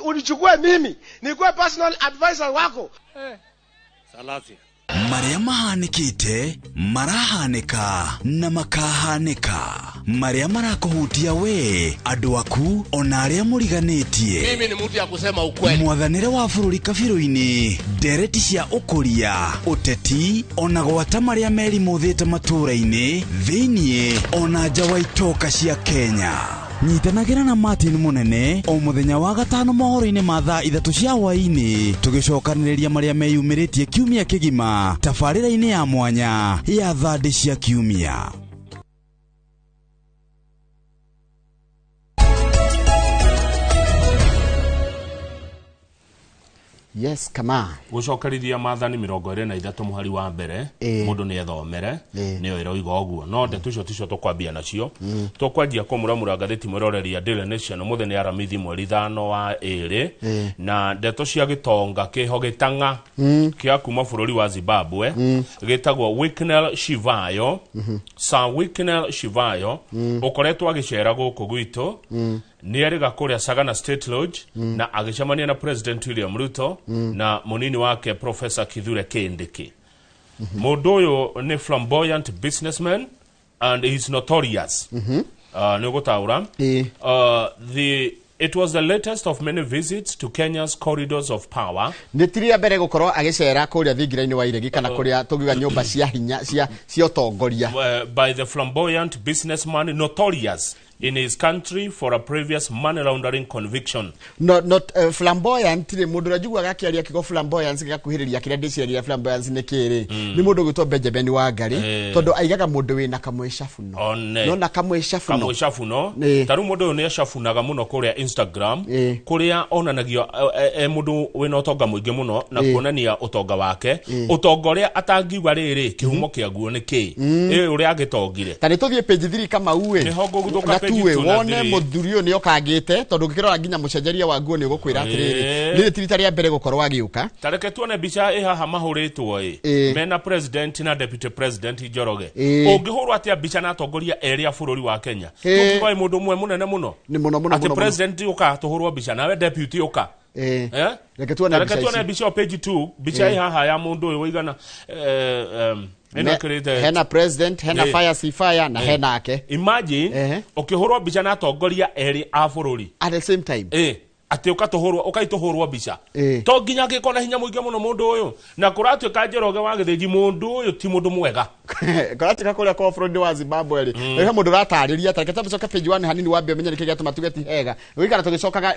unichukue mimi nikuwe personal advisor wako. Salasi. Maria mahanikite, marahanika, na makahanika. Maria marakohutia we, andu aku, ona aria muriganitie. Mimi ni mtu ya kusema ukweli. Mwathanire wa bururi kabiru-ini, ndereti cia ukuria, uteti, ona gwata maria meri muthite matura-ini, thiini, ona nja wa itoka cia Kenya. Nyitanagira na Martin Munene o muthenya wa gatano mohoro-ini ma thaa 3 cia hwaini tugicokaniriria maria meyumiritie kiumia kigima tabarira-ini ya mwanya ya thandi cia kiumia. Yes, kama gucokerithia mathani 23 muhari wa mbere mundu ni ethomere niyo iroiga oguo no ndetu cio tukwambia nacio tukwanjia kumuramura ngatheti mweroreria Daily Nation muthenya ni aramithi mweri 5 wa 2 na ndeto cia gitonga kiho gitanga kia kuma bururi wa Zimbabwe gitagwo Wicknell Shivayo Sir Wicknell Shivayo ukoretwo agicera guku gwitu ni ariga kuria Sagana State Lodge na agicamania na President William Ruto na munini wake Professor Kithure Kindiki. Mundu uyu ni flamboyant businessman and he is notorious. Ni gutaura. It was the latest of many visits to Kenya's corridors of power. Nitiria mbere gukorwo agicera kuria thingiraini wa iregi kana kuria tugiga nyumba cia hinya cia utongoria by the flamboyant businessman notorious in his country for a previous money laundering conviction. Not flamboyant ni mundu rajugwa gakiaria kigo flamboyance gakuhiriria kiria ndiciaria flamboyance ni kiri ni mundu gwitwo Benjamin Wangari tondu aigaga mundu wina kamweshafuno no na kamweshafuno taru mundu ne shafunaga muno kuria Instagram kuria onanagio mundu wina utonga muingi muno na kuonania utonga wake utongoria atangiuga riri kihumo kiaguo ni ki uria agitongire tani tuthie page 3 kama uwe ni hongo guthuka tuwe wone muthurio ni okagite tondu ngikirora nginya mucenjeria wa nguo ni gukwira atiriri ni tirita ria mbere gukorwa agiuka tareke tuone bica haha mahuritwo mena president na deputy president Njoroge ungihurwa atia bica na atongoria eri bururi wa Kenya tukiwa mundu mwe munene muno ni muno ati president uka tuhurwa bica nawe deputy uka reke tuone bica page 2 bica haha ya mundu uyu wigana hena president hena fire si fire na hena ake imagine ukihurwa bica na atongoria eri a bururi at the same time ati ukatuhurwa ukaituhurwa bica to nginya ngikona hinya muingi muno mundu uyu na kuratuika Njoroge wa githiji mundu uyu ti mundu mwega kuratuika kuria kwa bururi wa Zimbabwe ri he mundu ratariria tareke tabicoka page 1 hanini wambe menye niki gatuma tugeti hega wikara tugicokaga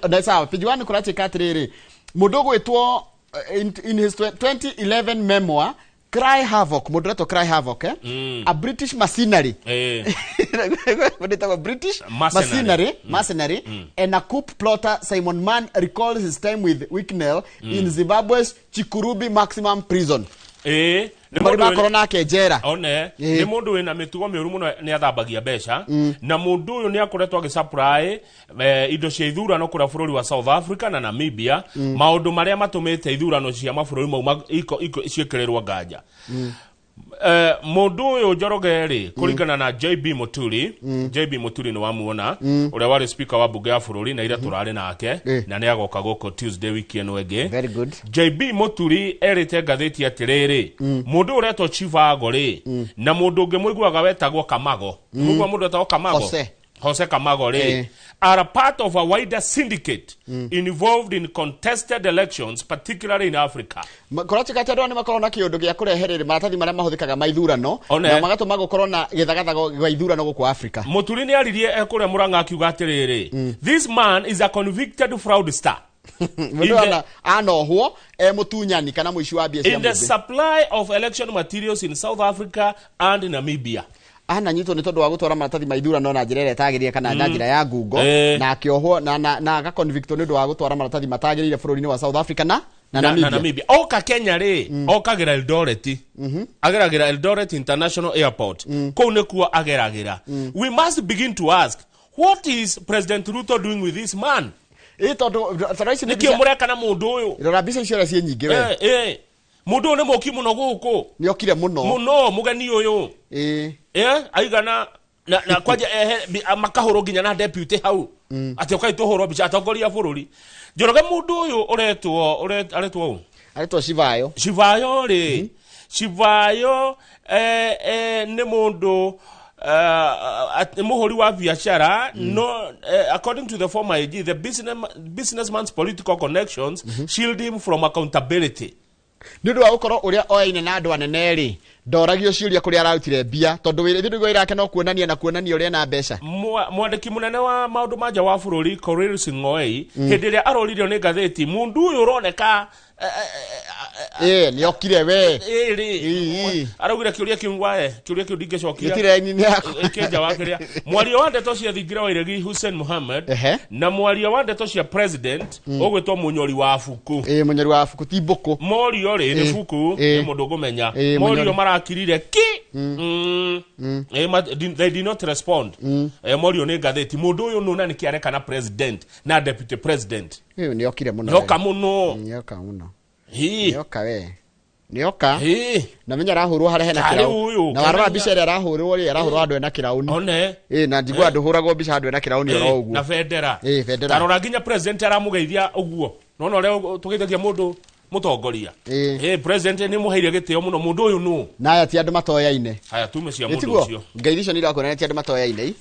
na sawa page 1 kuratuika atiriri mundu gwitwo in his 2011 memoir Cry Havoc, moderator Cry Havoc, a British mercenary. British mercenary, and a coup plotter Simon Mann recalls his time with Wicknell in Zimbabwe's Chikurubi maximum prison. Ni mundu korona kejera ni mundu wina mitugo miuru muno ni athambagia besha na mundu uyu ni akoretwo agisupply indo cia ithurano kura bururi wa South Africa na Namibia maundu maria matumite ithurano cia mabũrũri mau iko ciekirerwa nganja mundu uyu Njoroge ri kuringana na JB Muturi ni wamuona uria wari speaker wa bunge ya bururi na ira turari nake na ni agoka goko Tuesday weekend wege very good JB Muturi erite ngatheti atiriri mundu uretwo Chivago ri na mundu ungi muiguaga wetagwo Kamago mundu wetagwo Kamago Jose Kamago ri are a part of a wider syndicate involved in contested elections, particularly in Africa. Korachika tadwa ni makorona kiundu gia kureherere maratathi maria mahuthikaga maithurano na magatuma gukorona githagatha gwa ithurano guku Africa. Muturi ni aririe ekuria Murang'a akiuga atiriri this man is a convicted fraudster. Mutunyani kana muici wa biacara in the supply of election materials in South Africa and Namibia. Ana nyito ni tondu wa gutwara maratathi maithurano na njira etagiria kana na njira ya ngungo na akiohwo na aga convict ni ndu wa gutwara maratathi matagirire bururi-ini wa South Africa na Namibia. Oka Kenya ri okagira Eldoret ageragira Eldoret International Airport kou nikuo ageragira. We must begin to ask what is President Ruto doing with this man? Tondu taraisi ni kio mureka na mundu uyu rora bica icio cia nyingi we mundu ni moki muno guku ni okire muno mugeni uyu aigana na kwaje makahuro ginya na deputy hau ati ukaituhurwo bica atongoria bururi Njoroge mundu uyu aretwo Shivayo ri Shivayo ni mundu muhuri wa biashara no according to the former AG the businessman's political connections shield him from accountability. Ndudu wa ukoro uria oine na andu anene ri ndoragio ciuria kuria ararutire bia tondu wiri ndugu irake no kuonania na kuonania uria na mbeca mwandiki munene wa maundu manja wa bururi Korir Sing'oei hindiria aroririo ni gatheti mundu uyu uroneka ni okire we araugire kiuria kiungwae kiuria kiu ndingecokia gitire nini yako ikenja wakiria mwario wa ndeto cia thingira wa Iregi Hussein Mohamed na mwario wa ndeto cia president ogwetwo munyori wa fuku munyori wa fuku ti mbuku morio ri ni fuku ni mundu gumenya morio marakirire they did not respond morio ni gatheti mundu uyu nuna ni kiarekana president na deputy president ni okire muno yoka muno nioka we nioka na menya rahurwo hare hena kirauni na warora bica ira rahurwo ri arahurwo andu ena kirauni one na ndigwa andu huragwo bica andu ena kirauni oro uguo na federa federa arora ginya president aramugeithia uguo no ore tugeithagia mundu mutongoria president ni muheire gitio muno mundu uyu nu na aya ti andu matoyaine haya tume cia mundu ucio ngeirisho ni rakona ti andu matoyaine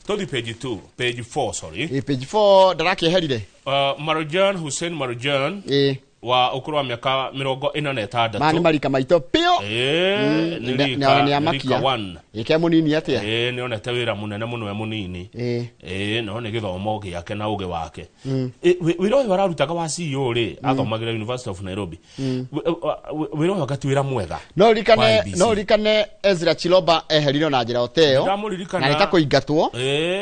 tothi page 4 sorry page 4 darakieherire Marjan Hussein Marjan wa ukuru wa miaka 46 mani marika maito pio ni amakia ike munini atia ni onete wira munene muno we munini no ni githomo giake na uge wake wira uyu ararutaga wa CEO ri athomagira University of Nairobi wira uyu akatwira mwega no rikane Ezra Chiloba eheriro na njira oteo na nitakuingatwo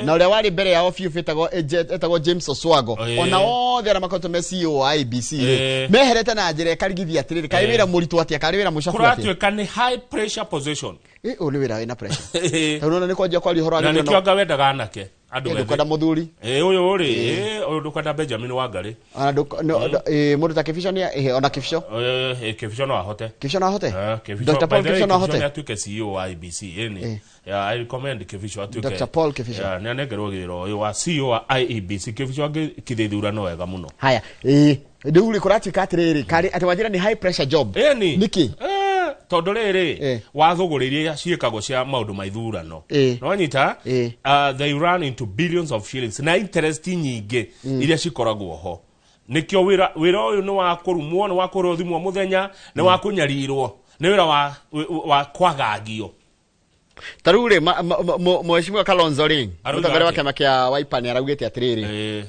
na uria wari mbere ya ofiu etagwo James Oswago ona othe ara makoto me CEO wa IBC meherete na njira karigithia atiriri kai wira muritu atia kai wira mushafu atia kuratwe ni high pressure position uli wira wina pressure unaona ni kwajia kwali horo na nikianga wendaga anake andu wethe kwenda muthuri uyu uri uyu kwenda Benjamin Wangari mundu ta kifisho ni ona kifisho kifisho no ahote Dr. Paul Kifisho no ahote atuke CEO wa IBC I recommend Kifisho atuke Dr. Paul Kifisho ni anegerwo giro uyu wa CEO wa IEBC Kifisho kithithura no wega muno haya nduri kuratuka atiriri kari atwajira ni high pressure job niki tondu riri wathuguriria ciikagwo cia maundu maithurano no nyita they run into billions of shillings na interest nyingi iria cikoragwo ho nikio wira uyu ni wa kurumwo ni wa kurothimwo muthenya ni wa kunyarirwo ni wira wa kwagagio tarure mheshimiwa Kalonzo Ring mutagare wake makia Wiper ni araugite atiriri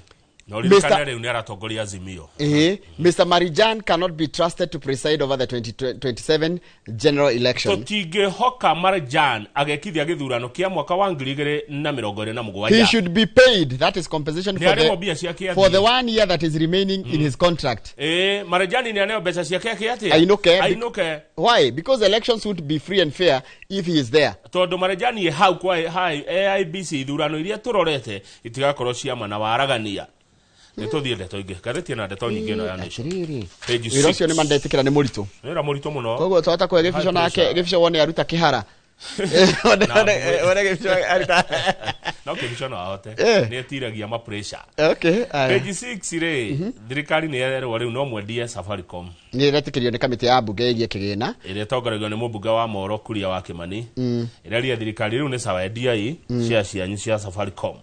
Mr. Marijan cannot be trusted to preside over the 2027 general election. Hoka Marijan agekithia githurano kia mwaka wa 2027. He should be paid. That is compensation for the 1 year that is remaining in his contract. Marijan ni aneo becha ciake ati. Ainuke. Why? Because elections would be free and fair if he is there. Tondu Marijan ye hau kwa IBC ithurano iria turorete itigakorwo ciama na waragania. Nitothiende toinge gatheti na ndeto nyingi no ya nation page 6 wiro ni mandetikira ni muritu wira muritu muno koguo twata kwa Gifisho nake Gifisho wone aruta kihara wone Gifisho aruta no Gifisho no ahote ni etiragia ma pressure page 6 ri thirikari ni yererwo riu no mwendie Safaricom ni retikirio ni kamiti ya bunge igie kigina ire tongoragio ni mubunge wa Moro Kuria wa Kimani ire ria thirikari riu ni sawendia cia cianyu cia Safaricom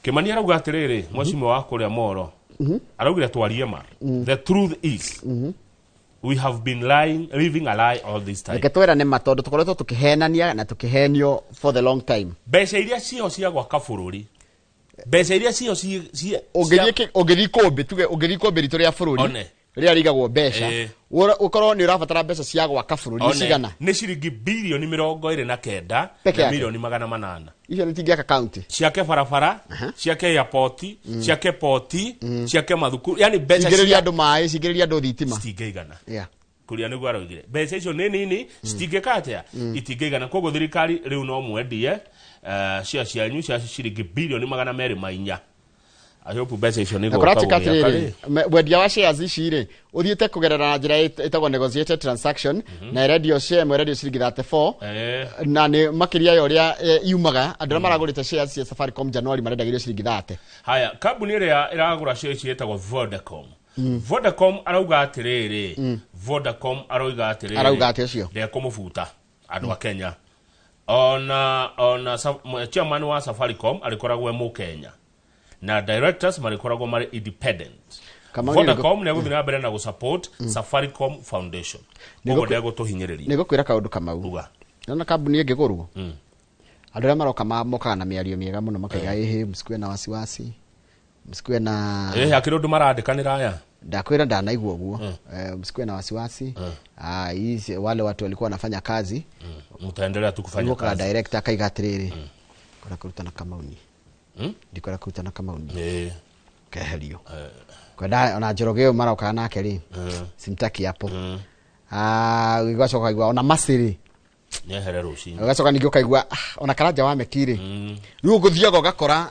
Kimani arauga atiriri mwecimu wa kuria Moro araugire twarie ma the truth is we have been living a lie all this time ketwera ne matondo tukoretwo tukihenania na tukihenio for the long time mbeca iria cio cia gwaka bururi mbeca iria cio ugithikombe ritu ria bururi ria rigagwo mbeca ukorwo ni urabatara mbeca cia gwaka bururi cigana ni ciringi bilioni 29 na milioni 800 icio ni tingiaka county ciake barabara ciake airport ciake poti ciake mathukuru yani mbeca cigiriria andu mai cigiriria andu thitima citingeigana kuria niguo araugire mbeca icio ni nini citingekatia itingeigana koguo thirikari riu no mwendie cianyu cia ciringi bilioni 204 I hope mbeca icio nĩ gũtaũka atĩrĩrĩ wendia wa shares ici rĩ ũthiĩte kũgerera na njĩra ĩtagwo negotiated transaction na radio share radio ciringi 34 na nĩ makĩria ya ũrĩa yumaga andũ arĩa maragũrĩte shares cia Safaricom January marendagĩrio ciringi 30. Haya kambuni ĩrĩa ĩragũra shares ĩtagwo Vodacom. Vodacom arauga atĩrĩrĩ Vodacom arauga atĩrĩrĩ ndekũmũbuta andũ a Kenya. Ona chairman wa Safaricom alikoragwo mu Kenya na directors malikoragwo mari independent. Vodacom nĩ gũthiĩ na mbere na gũsupport Safaricom Foundation. Ũguo ndego tũhinyĩrĩria. Nĩ gũkwĩra kaũndũ Kamau. Nona kambuni ĩngĩgũrwo. Andũ arĩa maroka mokaga na mĩario mĩega mũno makaiga ĩhĩ msikue na wasiwasi. Msikue na hakĩrĩ ũndũ marandĩkanĩra aya. Ndakwĩra ndanaigua ũguo. Msikue na wasiwasi. Hizi wale watu walikuwa wanafanya kazi. Mtaendelea tu kufanya kazi. Kwa director akaiga atĩrĩrĩ. Kora kurutana Kamauni. Ndikora kurutana Kamauni. Keherio. Kwenda ona Njoroge maroka nake ri. Simtaki hapo. Wigacoka igwa ona Masiri. Nyehere ruci. Wigacoka ningĩ ukaigua ona Karanja wa Mekire. Rĩu gũthiaga ũgakora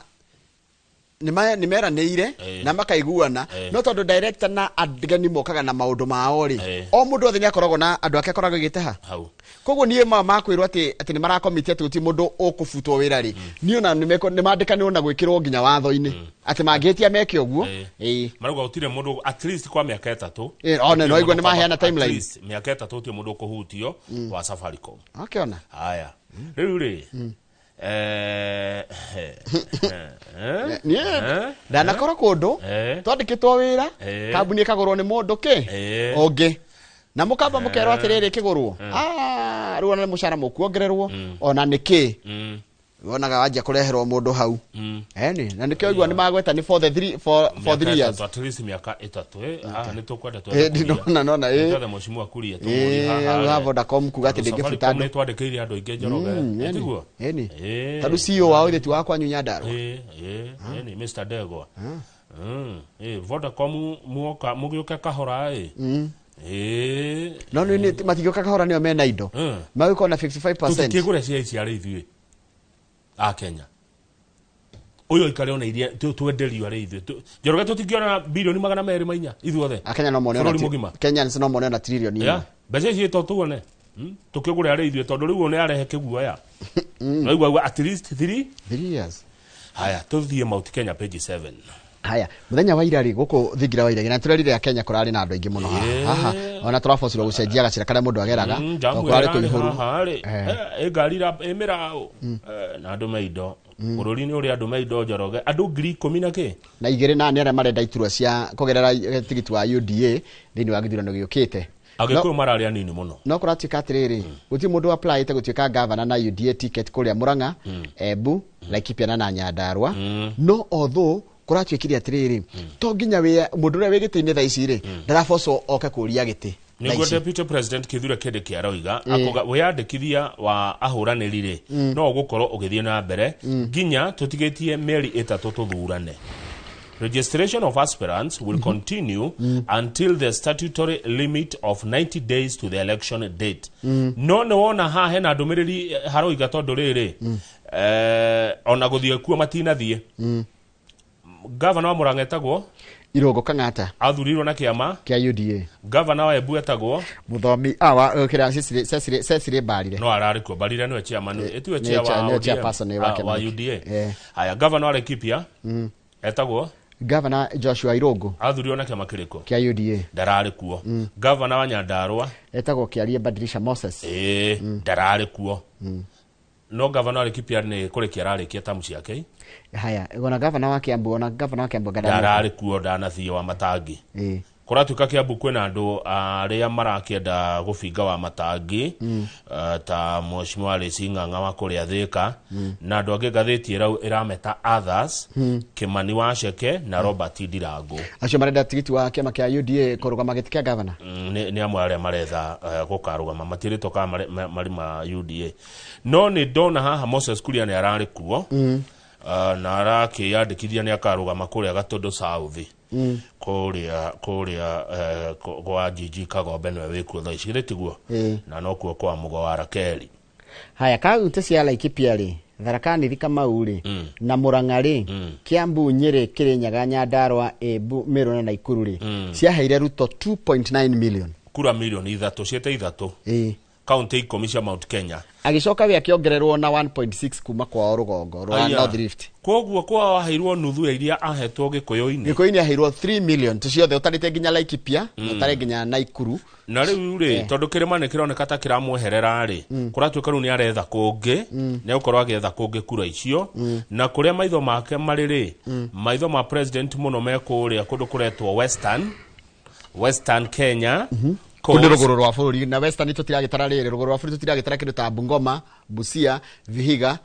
nimeranĩire na makaiguana no tondu director na adigani mokaga na maundu mao ri o mundu othe ni akoragwo na andu ake akoragwo giteha koguo nie makwirwo ati ni marakomiti ati uti mundu ukubutwo wira ri ni ona ni mandikani na gwikirwo nginya watho-ini ati mangitia meke uguo maruga utire mundu at least kwa miaka 3 ona no igwa ni maheana timeline miaka 3 uti mundu kuhutio wa Safaricom akiona haya riu ri ndanakora kundu twandikitwo wira kambuni ikagurwo ni mundu ki ongi na mukamba mukerwo atiriri kigurwo riu ona mushara mukuongererwo ona niki wonaga wajia kureherwo mundu hau eni na nikio igwa ni magweta ni for 3 years at least miaka 3 ni tukwenda tu nona ndio mheshimiwa kuria tumuri haha Vodacom kuga ati ndingifuta ndio twandikire andu ingi Njoroge etiguo eni tadu CEO wao ile tu wakwa Nyunyandaro eni Mr Dego Vodacom muoka mugioka kahora no ni matigioka kahora nio mena indo magiko na 55% tutikigure cia ici ari ithuĩ a Kenya uyo ikare ona iria twenderio ari ithuĩ Njoroge tutingiona bilioni 200 mainya ithuothe Kenya no mone ona Kenya no mone ona trillion ya mbeca ici tuone tukigure ari ithuĩ tondu riu ne arehe kiguoya no igwa at least 3 years haya tuthie Mount Kenya page 7 haya muthenya wa irari guku thingira wa irari na turarire ya Kenya kurari na andu aingi muno haha ona turabocirwo gucenjia gacira kare mundu ageraga kurari kuihuru egarira emirao na andu meindo bururi-ini uri andu meindo Njoroge andu 10,000 ki na igire na nere marenda iturwa cia kugerera tigiti wa UDA thini wa githurano giukite agikuyu marari anini muno no kuratuika atiriri guti mundu apply te gutuika governor na UDA ticket kuria Murang'a Embu Laikipia na Nyandarua no although kuratuikire atiriri to nginya we mundu ria wigite-ini tha ici ri ndaraboco oke kuria giti niguo deputy president Kithure Kindiki aroiga akoga wiyandikithia wa ahuraniri ri no gukorwo ugithie na mbere nginya tutigitie meri 3 tuthurane. Registration of aspirants will continue until the statutory limit of 90 days to the election date. No wona ha hena ndumiriri haroiga tondu riri ona guthie kuo matinathie Governor wa Murang'a etagwo Irungu Kang'ata athurirwo na kiama kia UDA. Governor wa Embu etagwo Muthomi wa kira Cecily Mbarire no ararikwo Mbarire niwe chairman etiwe chairperson wa UDA. Haya Governor wa Laikipia etagwo Governor Joshua Irungu athurirwo na kiama kiriko kia UDA ndararikuo. Governor wa Nyandarua etagwo Kiarie Badilisha Moses ndararikuo. No Governor wa Laikipia ni kurikia ararikia tamu ciake. Haya gona Governor wa Kiambu ona Governor wa Kiambu ndararikuo ndanathio wa Matangi kuratuika Kiambu kwina andu aria marakienda gubinga wa Matangi ta mheshimiwa Lesing'ang'a wa kuria Thika na andu angi ngathiti irameta others Kimani wa Ceke na Robert Ndirangu acio marenda tigiti wa kiama kia UDA kurugama giti kia governor ni amwe aria maretha gukarugama matirito ka marima UDA no ni ndona haha Moses Kuria ni ararikuo na arakiyandikithia ni akarugama kuria Gatondo South kuria kwa Jiji Kagombe niwe wikuo thaa ici tiguo na no kuo kwa Mugo wa Rakeri. Haya kaunti cia Laikipia ri Tharaka Nithi Kamau ri na Murang'a ri Kiambu Nyeri Kirinyaga Nyandarua Embu Meru na Nakuru ri ciaheire Ruto 2.9 million kura milioni 3 ciete 3 county commission Mount Kenya agicoka we akiongererwo na 1.6 kuma kwa rugongo rwa North Rift koguo kwa waheirwo nuthu ya iria ahetwo Gikuyu-ini aheirwo 3 million tuciothe utarite nginya Laikipia utare nginya Naikuru na riu ri tondu kirima ni kironeka ta kiramweherera ri kuratuika riu ni aretha kungi ni ukorwo agetha kungi kura icio na kuria maitho make mari ri maitho ma president muno mekuria kundu kuretwo Western Kenya kundu ruguru rwa bururi na Western tutiragitara riri ruguru rwa bururi tutiragitara kindu ta Bungoma, Busia, Vihiga,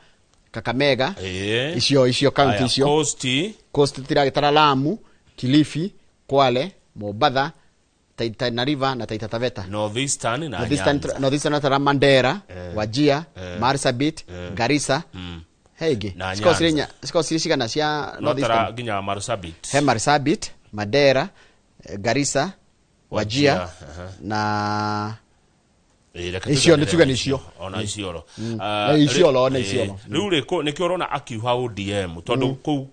Kakamega icio county icio Coast tutiragitara Lamu, Kilifi, Kwale, Mombasa, Taita River na Taita Taveta. Northeastern na Northeastern na Mandera, Wajir, Marsabit, Garissa. Hege. Siko shigana cia Northeastern ginya Marsabit. Marsabit, Mandera, Garissa, Wajir na icio nituga nicio ona icioro riu riko nikio urona akiuha ODM tondu ku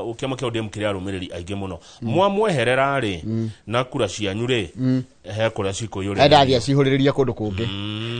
ukiama kia ODM kiria arumiriri aingi muno mwamweherera ri na kura cianyu ri he kuria cikuyuri ndathia cihuririria kundu kungi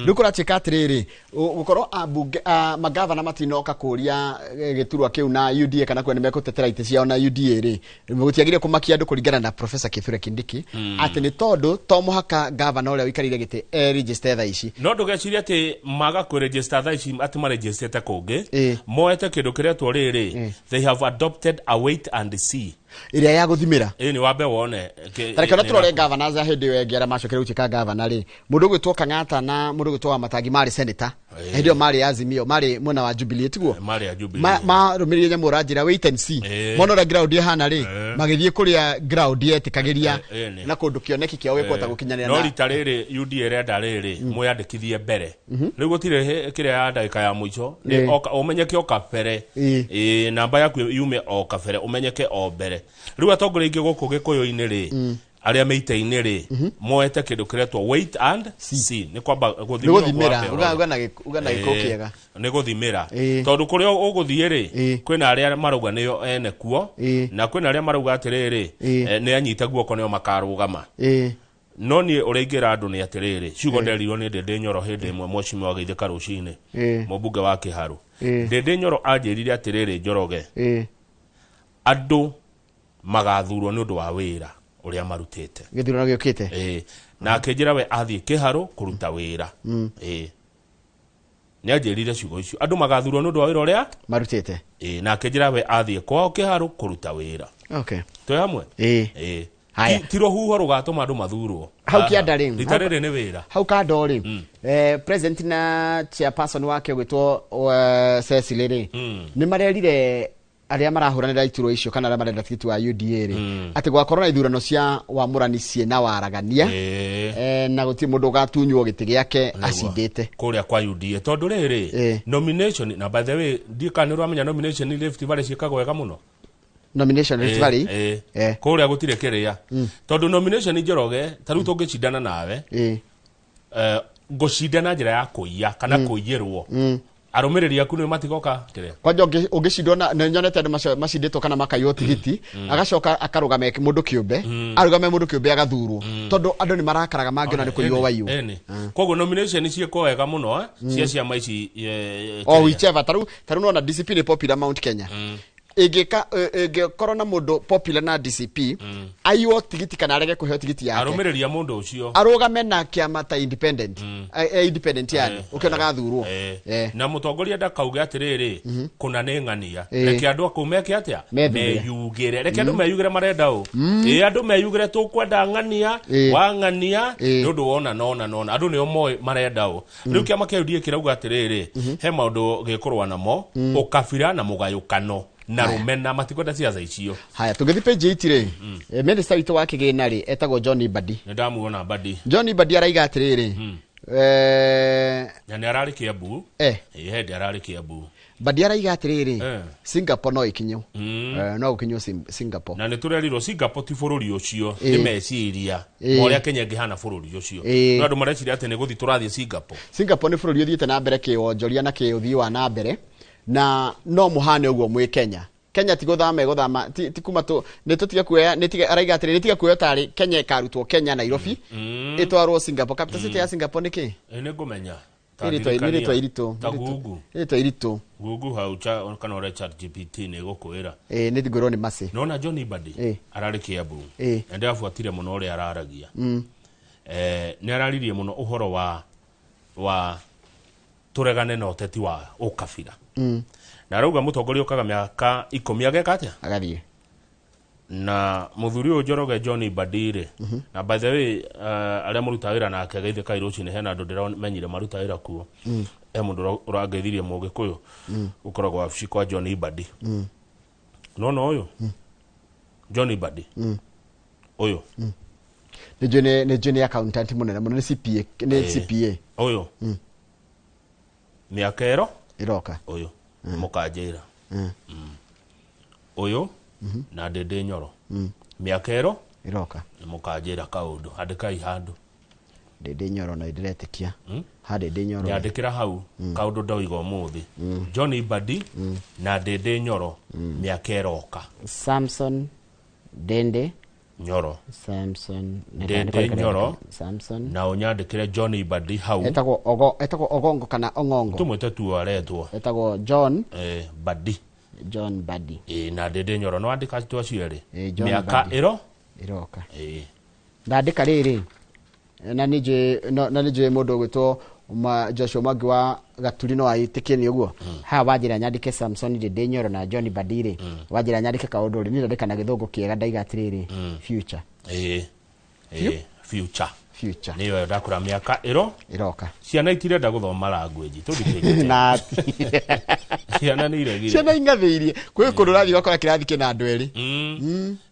riu kurachika atiriri gukorwo ambunge magavana matinoka kuria giturwa kiu na UDA kana kwene mekutetera ite ciao na UDA ri gutiagire kumakia andu kuringana na Professor Kithure Kindiki ati ni tondu to muhaka gavana uria wikarire giti register tha ici no ndugeciria ati maga ku register tha ici ati ma register te kungi moete kindu kiretwo riri they have adopted a wait and see iria ya guthimira ni wambe wone tareke no turore gavana za hindi yo ngera macokere utika gavana ri mundu gwitwo Kang'ata na mundu gwitwo Matangi mari senator hindi mari Azimio mari mwana wa Jubilee tiguo mari ya Jubilee rumirie nyamu ranjira wait and see monora ground ihana ri magithie kuria ground yetikagiria na kundu kioneki kiao gikota gukinyanira no ritariri UDA renda riri muyandikithie mbere riu gutire kiria ya ndagika ya muico ni umenyeke okabere namba yaku yume okabere umenyeke o mbere riu atongore ingi guku Gikuyu-ini ri aria meite-ini ri moete kindu kiretwo wait and see ni kwamba guthimira ugana gikokiega ni guthimira tondu kuria uguthie ri kwina aria marauga niyo ene kuo na kwina aria marauga atiriri ni anyita guoko niyo makarugama no ni uringira andu ni atiriri ciugo nderirwo ni Ndindi Nyoro hindi imwe mweshimwe wa Geithika rucini mubunge wa Kiharu Ndindi Nyoro anjirire atiriri Njoroge andu magathurwo ni undu wa wira uria marutite githurano giukite na akinjira we athie Kiharu kuruta wira ni anjirire ciugo icio andu magathurwo ni undu wa wira uria marutite na akinjira we athie kwao Kiharu kuruta wira to hamwe haya tiro huho rugatuma andu mathurwo hau kianda ri ritarere ni wira hau kando ri president na chairperson wake gwitwo Cecily ri ni marerire aria marahuranira iturwo icio kana aria marenda tikiti wa UDA ri ati gwakorwo na ithurano cia wamurani cie na waragania na guti mundu gatunywo giti giake acindite kuria kwa UDA tondu riri nomination na by the way ndikanirwa amenya nomination ni Rift Valley ciekagwo wega muno nomination Rift Valley kuria gutire kiria tondu nomination Njoroge taru tungicindana nawe ngucindana njira ya kuiya kana kuiyirwo arumiriri aku ni matigoka kire kwanja ungicindwo na nyonete andu macinditwo kana makayo tigiti agacoka akarugama mundu kiumbe arugame mundu kiumbe agathurwo tondu andu ni marakaraga mangiona ni kuiyo wayu koguo nomination cieko wega muno cia ciama ici whichever taru no na discipline popular Mount Kenya korona mundu popular na DCP ayo tigiti kana arege kuheo tigiti yake arumiriria mundu ucio arugame na kiama ta independent independent yani ukiona gathurwo na mutongoria ndakauge atiriri kuna ni ng'ania reke andu akumeke atia meyugire reke andu meyugire marenda u andu meyugire tukwenda ng'ania wa ng'ania nundu wona nona andu nio moy marenda u riu kiama kia UDA kirauga atiriri he maundu gikurwa namo ukabira na mugayukano na rumena matikwenda ciaca icio haya tungithi page 8 ri minister witu wa kigina ri etagwo John Mbadi ndamuona Mbadi John Mbadi araiga atiriri na ni arari Kiambu he arari Kiambu Badi araiga atiriri Singapore no ikinyo no ukinyo Singapore na niturerirwo Singapore ti bururi ucio ni meciria oria Kenya ngihana bururi ucio no andu mareciria ati ni guthi turathie Singapore ni bururi uthiite na mbere kionjoria na kiuthii wa na mbere na no muhane uguo mwi Kenya ti guthama ti kuma tu nitutiga kuoya nitiga araiga atiriri nitiga kuoya tari Kenya ikarutwo Kenya Nairobi itwarwo Singapore capital city ya Singapore niki ni ngumenya iritu Google haucha kana ore ChatGPT ni gukwira ni thigoro ni masi nona Johnny Badi arari Kiambu ende afuatire muno ore araragia ni araririe muno uhoro wa turegane na uteti wa ukabira na rauga mutongoria ukaga miaka 10 ageka atia agathie na muthuri uyu Njoroge Johnny Badire na by the way aria murutawira nake geithe Kairochi ni hena andu ndiramenyire marutawira kuo mundu urangeithirie Mugikuyu ukoragwo wabici kwa Johnny Badi no uyu Johnny Badi uyu ni Johnny accountant munene munene CPA uyu miaka iroka uyu mukanjira uyu na Ndindi Nyoro miaka iroka mukanjira kaundu andikai handu Ndindi Nyoro na ndiretikia ha Ndindi Nyoro yandikira hau kaundu ndoiga umuthi Johnny Badi na Ndindi Nyoro miaka iroka Samson Ndindi Nyoro Ndindi Nyoro Samson na unyandikire Johnny Badi hau etagwo ogongo kana ongongo tumwete tu aretwo etagwo John Badi na Ndindi Nyoro no andika tu aciere miaka iroka ndandika riri na nije mundu gwitwo Joshua Mwangi wa Gaturi no aitikeni uguo ha wajira nyandike Samson Ndindi Nyoro na Johnny Badire wajira nyandike kaundu ri ndandika na githungu kiega ndaiga atiriri future future niyo ndakura miaka iroka ciana itirenda guthoma language tuthikiririe na ciana ni iregire ciana ingathiirie kwi kundu rathi gakora kirathi kina andu eri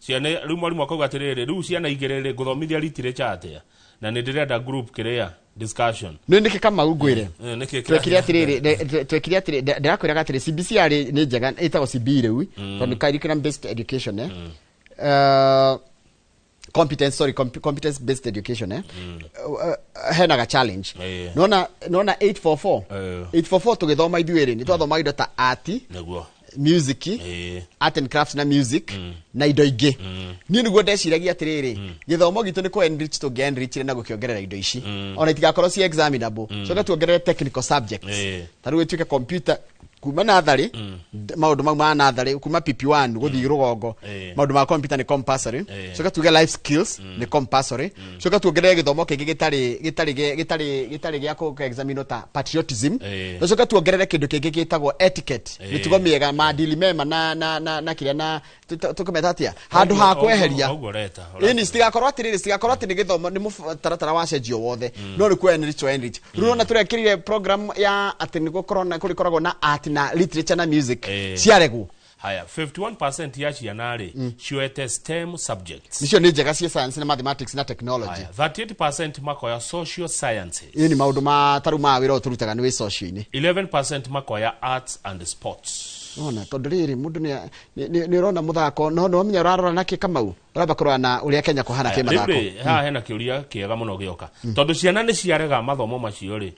ciana riu mwarimu akauga atiriri riu ciana igirire guthomithia literature atia na ni ndirenda group kiria discussion no ndike kama ugwire twekire atiriri ndirakwira gatiri CBC ari ni njega itago CB riu tondu curriculum based education competence based education henaga challenge nona 844 tugithoma ithuiri ni twathoma indo ta art music art and crafts na music na indo ingi ni niguo ndeciragia atiriri githomo gitu ni ko enrich to get enrich na gukiongerera indo ici ona itigakorwo ci examinable so tuongerere technical subjects taru ituike computer kuma nathari maundu ma nathari kuma PP1 guthi rugongo maundu ma computer ni compulsory so tuge life skills ni compulsory so tuongerere githomo kingi gitari gya ko examine ta patriotism so tuongerere kindu kingi gitagwo etiquette mitugo miega maadili mema na kiria na tukumetatia handu ha kweheria ini stigakorwo atiri githomo ni mutaratara wa cenjio wothe no ni kwenrich runo na turekirire program ya ati ni gukorona kuri koragwo na art na literature na music ciaregu haya 51% ya ciana ri ciwete STEM subjects nicio ni njega cia science na mathematics na technology 38% makoya social sciences ni maundu ma taruma wira uturutaga ni wi social ni 11% makoya arts and sports ona tondu riri mundu ni rona muthako no menya urarora naki Kamau uramba kurwa na uria Kenya kuhana ki mathako ha hena kiuria kiega muno gioka tondu ciana ni ciarega mathomo macio ri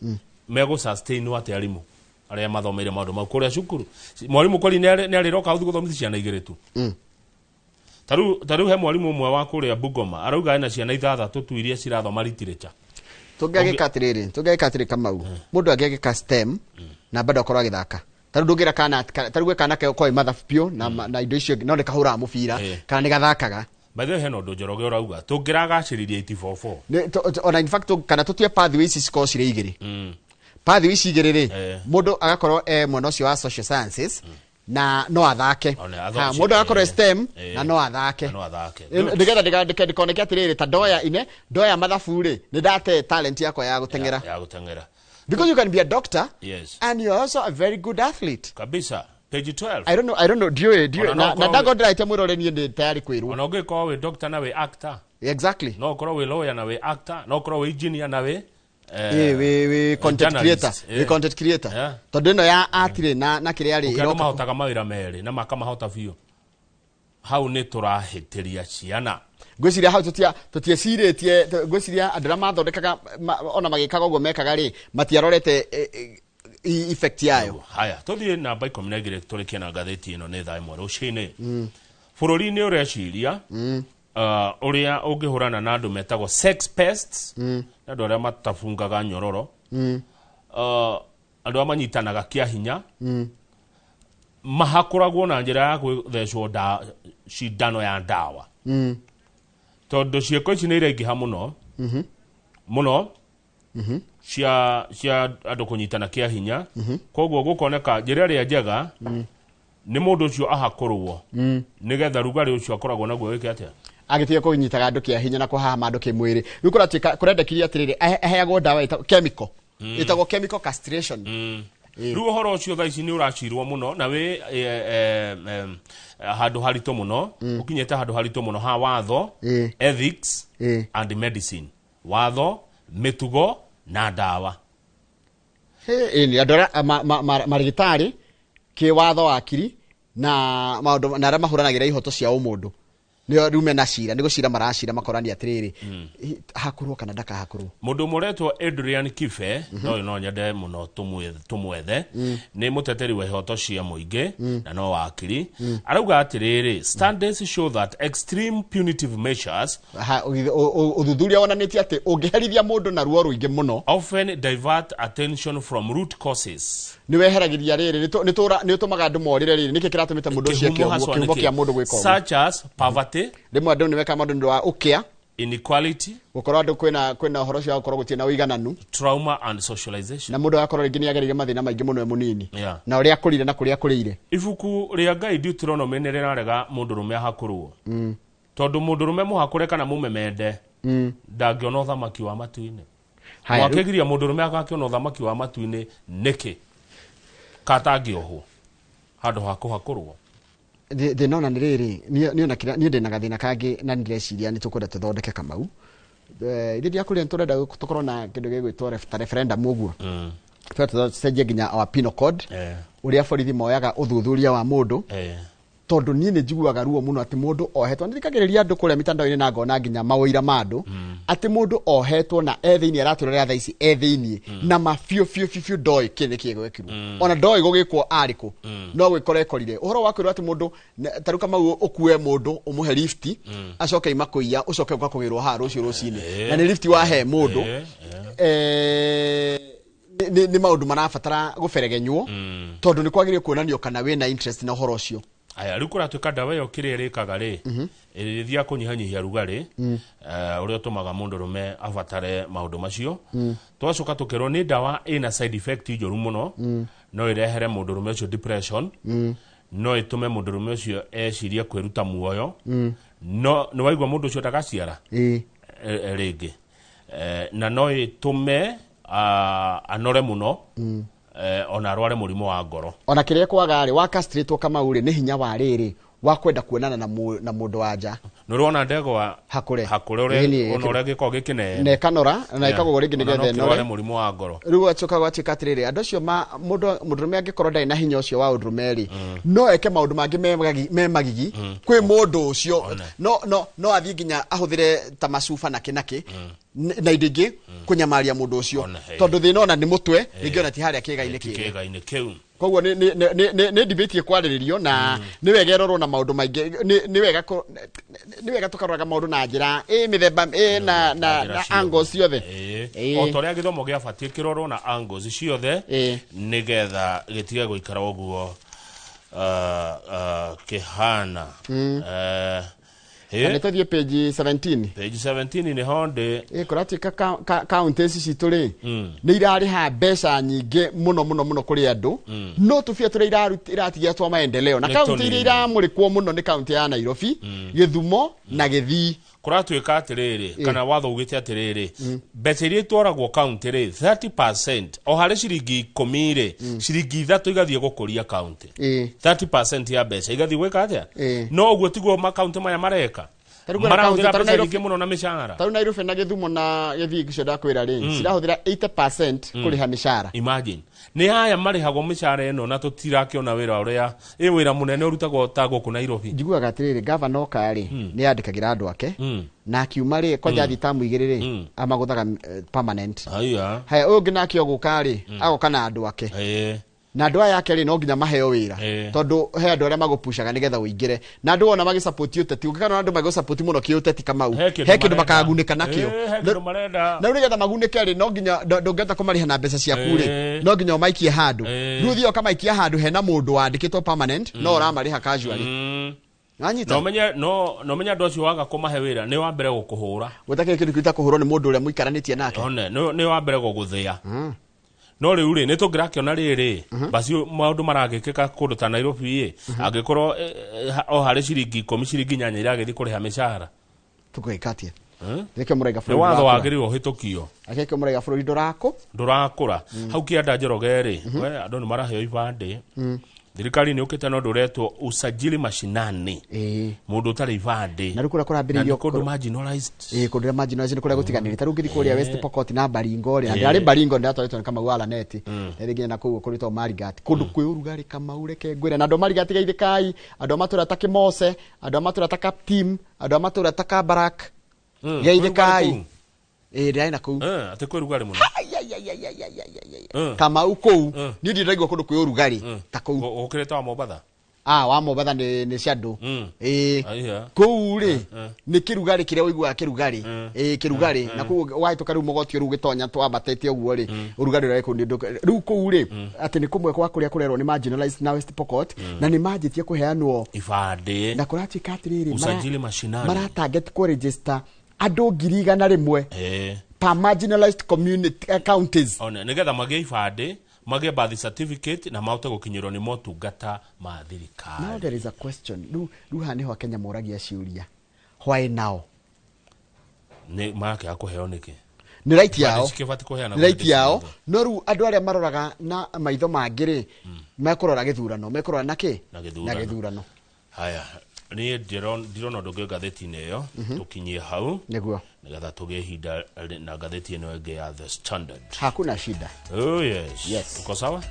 mego sustain wate arimu aria mathomeire maundu mau kuria cukuru mwarimu kwali ni ariroka uthi guthomithia ciana igiri tu taru he mwarimu umwe wa kuria Bungoma arauga ena ciana ithathatu tu iria cirathoma literature tungegeka atiriri Kamau mundu angegeka STEM na bado akorwo agithaka taru ndungira taru gwe kana koi mathabu pio na indo icio no ndikahura mubira kana ni gathakaga by the way heno ndo Njoroge urauga tungiragaciririe 844 ona in fact kana tutie pathways ici cire igiri pathways igiri ri mundu agakorwo mwana ucio wa social sciences na no athake mundu agakorwo STEM na no athake ndigetha ndikoneke atiriri ta ndoya mathabu ri ni ndate talent yakwa ya gutengera because you can be a doctor and you're also a very good athlete kabisa page 12 I don't know do you na dago ndiraite mwirore ni ndi tayari kwirwo ona ungikorwo we doctor na we actor exactly no ukorwo we lawyer na we actor no ukorwo we engineer na we we content creator, we content creator. Tondu ino ya atire na kire ari iroka mahotaga mawira meri na makamahota biu. Hau ni turahitiria ciana. Gwiciria hau tutieciritie gwiciria andira mathondekaga ona magikaga uguo mekaga ri matiarorete effect yayo. Haya tuthie namba 12 turikie na gatheti ino ni thaa imwe rucini. Bururi-ini ureciria uria ungihurana na andu metagwo sex pests andu aria matafungaga nyororo andu amanyitanaga kia hinya mahakuragwo na njira ya gwithecwo cindano ya ndawa tondu cieko ici ni irengiha muno muno cia andu kunyitana kia hinya koguo gukoneka njira ria njega ni mundu ucio ahakurwo nigetha rugari ucio akoragwo naguo wiki atia agitiga kunyitaga andu kia hinya na kuhahama andu kimwiri rikura kurendekiria atiriri aheagwo ndawa ita chemical itagwo chemical castration riu horo ucio thaa ici ni uracirwo muno na we handu harito muno ukinyete handu harito muno ha watho ethics and medicine watho mitugo na ndawa ni andora marigitari ki watho wakiri na maundu na ara mahuranagira ihoto cia umundu ni rume na cira ni gucira maracira makorani atiriri hakurwo kana ndaka hakurwo mundu muretwo Adrian Kife no nyende muno tumwethe ni muteteri wa ihoto cia muingi na no wakiri arauga atiriri standards show that extreme punitive measures uthuthuria wonanitie ati ungiherithia mundu na ruo ruingi muno often divert attention from root causes ni weheragiria riri ni utumaga andu morire riri niki kiratumita mundu ucio kiugo kia mundu gwika such as poverty rimwe andu ni weka mundu wa ukia inequality gukorwo andu kwina horo cia gukorwo gutie na uigananu trauma and socialization na mundu akorwo ringi ni agerire mathina maingi muno munini yeah. na uria akurire na kuria akurire ibuku ria Ngai Deuteronomy ni rirarega mundu rume ahakurwo tondu mundu rume muhakure kana mumemende ndangiona uthamaki wa matu-ini wakigiria mundu rume agakiona uthamaki wa matu-ini niki katangiohwo handu hakuhakurwo de nona niriri ni ona kira ni ndina gathina kangi na ndireciria ni tukwenda tuthondeke Kamau ndiria kuri nturenda tukorwo na kindu gigwitwo referendum uguo tucenjie nginya our penal code uria borithi moyaga uthuthuria wa mundu tondu ni njiguaga ruo muno ati mundu ohetwo ndirikagiriria andu kuria mitandao-ini na ngona nginya mawira mandu ati mundu ohetwo na ethiini araturera thaa ici ethiini na mafio doi kene kiegwekirwo ona doi gugikwo ariku no gwikora ekorire uhoro wakwirwo ati mundu taruka mau ukue mundu umuhe lift acoke imakuia ucoke ukakugirwo ha rucio rucini na ni lift wahe mundu ni maundu marabatara guberegenywo tondu ni kwagirie kuonanio kana wina interest na uhoro ucio aya riu kuratuika ndawa yo kire rikaga ri irithia kunyihanyihia rugari uria tumaga mundu rume abatare maundu macio twacoka tukirwo ni ndawa ina side effect njoru muno no irehere mundu rume ucio depression no itume mundu rume ucio ecirie kwiruta muoyo no ni waigwa mundu ucio ndagaciara ringi na no itume anore muno ona arware murimo wa ngoro ona kiria kwaga ri wa castrate Kamau ri ni hinya wa riri wa kwenda kuonana na mundu wanja no rona ndegwa hakure ona ore giko gikine ne kanora na ikago ringi ni gethe no murimo wa ngoro riu achoka gwatika atiriri andu acio mundu rume angikorwo ndai na hinya ucio wa undrumeri no eke maundu mangi me magigi kwi mundu ucio no athie nginya ahuthire ta macuba naki na idingi kunyamaria mundu ucio tondu thina ona ni mutwe ningiona ti haria kiega-ini kiu koguo ni debate kwariririo na ni wega rorwo na maundu maingi ni wega tukaroraga maundu na njira mithemba na angles ciothe o toria githomo gia batie kirorwo na angles ciothe nigetha gitige guikara uguo kihana Ane tuthie page 17. Page 17 ni honde. Kuratika counties citu ri. Ni irari ha mbeca nyingi muno kuri andu. No tufia turi iratigia twa maendeleo. Na county iri iramurikwo muno ni county ya Nairobi, Githumo na Githii. Kuratuika atiriri kana watho ugite atiriri. Mbeca iria itwaragwo county ri 30% o hari ciringi 10 ri ciringi 3 igathie gukuria county. 30% ya mbeca igathie gwika atia? No uguo tiguo ma county maya mareka. marahũthĩra mbeca nyingĩ mũno na mĩcara. Tarũ Nairobi na Gĩthumo na Gĩthii cio ndakwĩra rĩ cirahũthĩra 80% kũrĩha mĩcara. Imagine nĩ haya marĩhagwo mĩcara ĩno na tũtirakĩona wĩra ũrĩa wĩra mũnene ũrutagwo ta gũkũ Nairobi. Njiguaga atĩrĩrĩ gavana oka rĩ nĩ yandĩkagĩra andũ ake na akiuma rĩ kwanja thitamu igĩrĩ rĩ amagũthaga permanent. Haya ũyũ ũngĩ nake ũgũka rĩ agoka na andũ ake. Na andũ aya ake rĩ no nginya maheo wĩra tondũ he andũ arĩa magũpushaga nĩgetha ũingĩre na andũ ona magĩsupport ũteti ũngĩkana andũ magĩsupport mũno kĩũteti kama he kĩndũ makagunĩka nakĩo na nĩgetha magunĩke rĩ no nginya ndũngĩhota kũmarĩha na mbeca ciaku rĩ no nginya ũmaikie handũ rĩu ũthiĩ ũkamaikia handũ hena mũndũ wandĩkĩtwo permanent no ũramarĩha casually. No menya andũ acio waga kũmahe wĩra nĩ wa mbere gũkũhũra gũtakĩrĩ kĩndũ kĩrĩa kũhũrwo nĩ mũndũ ũrĩa mũikaranĩtie nake nĩ wa mbere gũgũthĩa. No rĩu rĩ nĩ tũngĩrakĩona rĩrĩ basi maũndũ maragĩkĩka kũndũ ta Nairobi angĩkorwo o harĩ ciringi 10 ciringi 8 iragĩthiĩ kũrĩha mĩcara tũgwĩka atĩa? Reke mũraiga bũrũri watho wagĩrĩirwo ũhĩtũkio. Reke mũraiga bũrũri ndũrakũra hau kĩanda Njoroge rĩ andũ nĩ maraheo ibandĩ. Thirikari nĩ ũkĩte na ũndũ ũretwo usajili mashinani mũndũ ũtarĩ ibandĩ na rĩu kũrĩa kũrambĩrĩirio kũndũ marginalized kũndũ marginalized nĩ kũrĩa gũtiganĩrĩ ta rĩu ngĩthiĩ kũrĩa West Pokot na Baringo rĩ na arĩ Baringo ndatwarĩtwo nĩ Kamau Alaneti rĩngĩ na kũu kũrĩtwo Marigat kũndũ kwĩ ũrugarĩ Kamau reke ngwĩre na andũ Marigat geithĩkai andũ matũra ta Kĩmose andũ matũra ta Kaptim andũ matũra ta Kabarak geithĩkai ndĩrĩ na kũu atĩ kwĩ ũrugarĩ mũno Kamau kũu niĩ ndiraigua kũndũ kwĩ ũrugarĩ ta kũu ũkĩrĩte wa Mombatha wa Mombatha nĩ ciandũ kũu rĩ nĩ kĩrugarĩ kĩrĩa ũiguaga kĩrugarĩ na kũu wahĩtũka rĩu mũgotio rĩu gĩtonya twambatĩte ũguo rĩ ũrugarĩ ũrĩa kũu nĩ rĩu kũu rĩ atĩ nĩ kũmwe kwa kũrĩa kũrerwo nĩ marginalized na West Pokot na nĩ manjĩtie kũheanwo ibandĩ na kũratuĩka atĩrĩrĩ usajili mashinani maratarget kũregister andũ 100,000 per marginalized community counties nĩgetha magĩe ibandĩ magĩe birth certificate na mahote gũkinyĩrwo nĩ motungata ma thirikari. Now there is a question rĩu haha nĩho Akenya moragia ciũria why now nĩ makĩaga kũheo nĩkĩ nĩ right yao no rĩu andũ arĩa maroraga na maitho mangĩ rĩ mekũrora gĩthurano mekũrora nakĩ na gĩthurano. Haya niĩ ndirona ũndũ ũngĩ ngathĩti-inĩ ĩyo tũkinyie hau nĩguo nĩgetha tũgĩe ihinda na ngathĩti ĩno ĩngĩ ya The Standard. Hakuna shida. Yes. Uko sawa?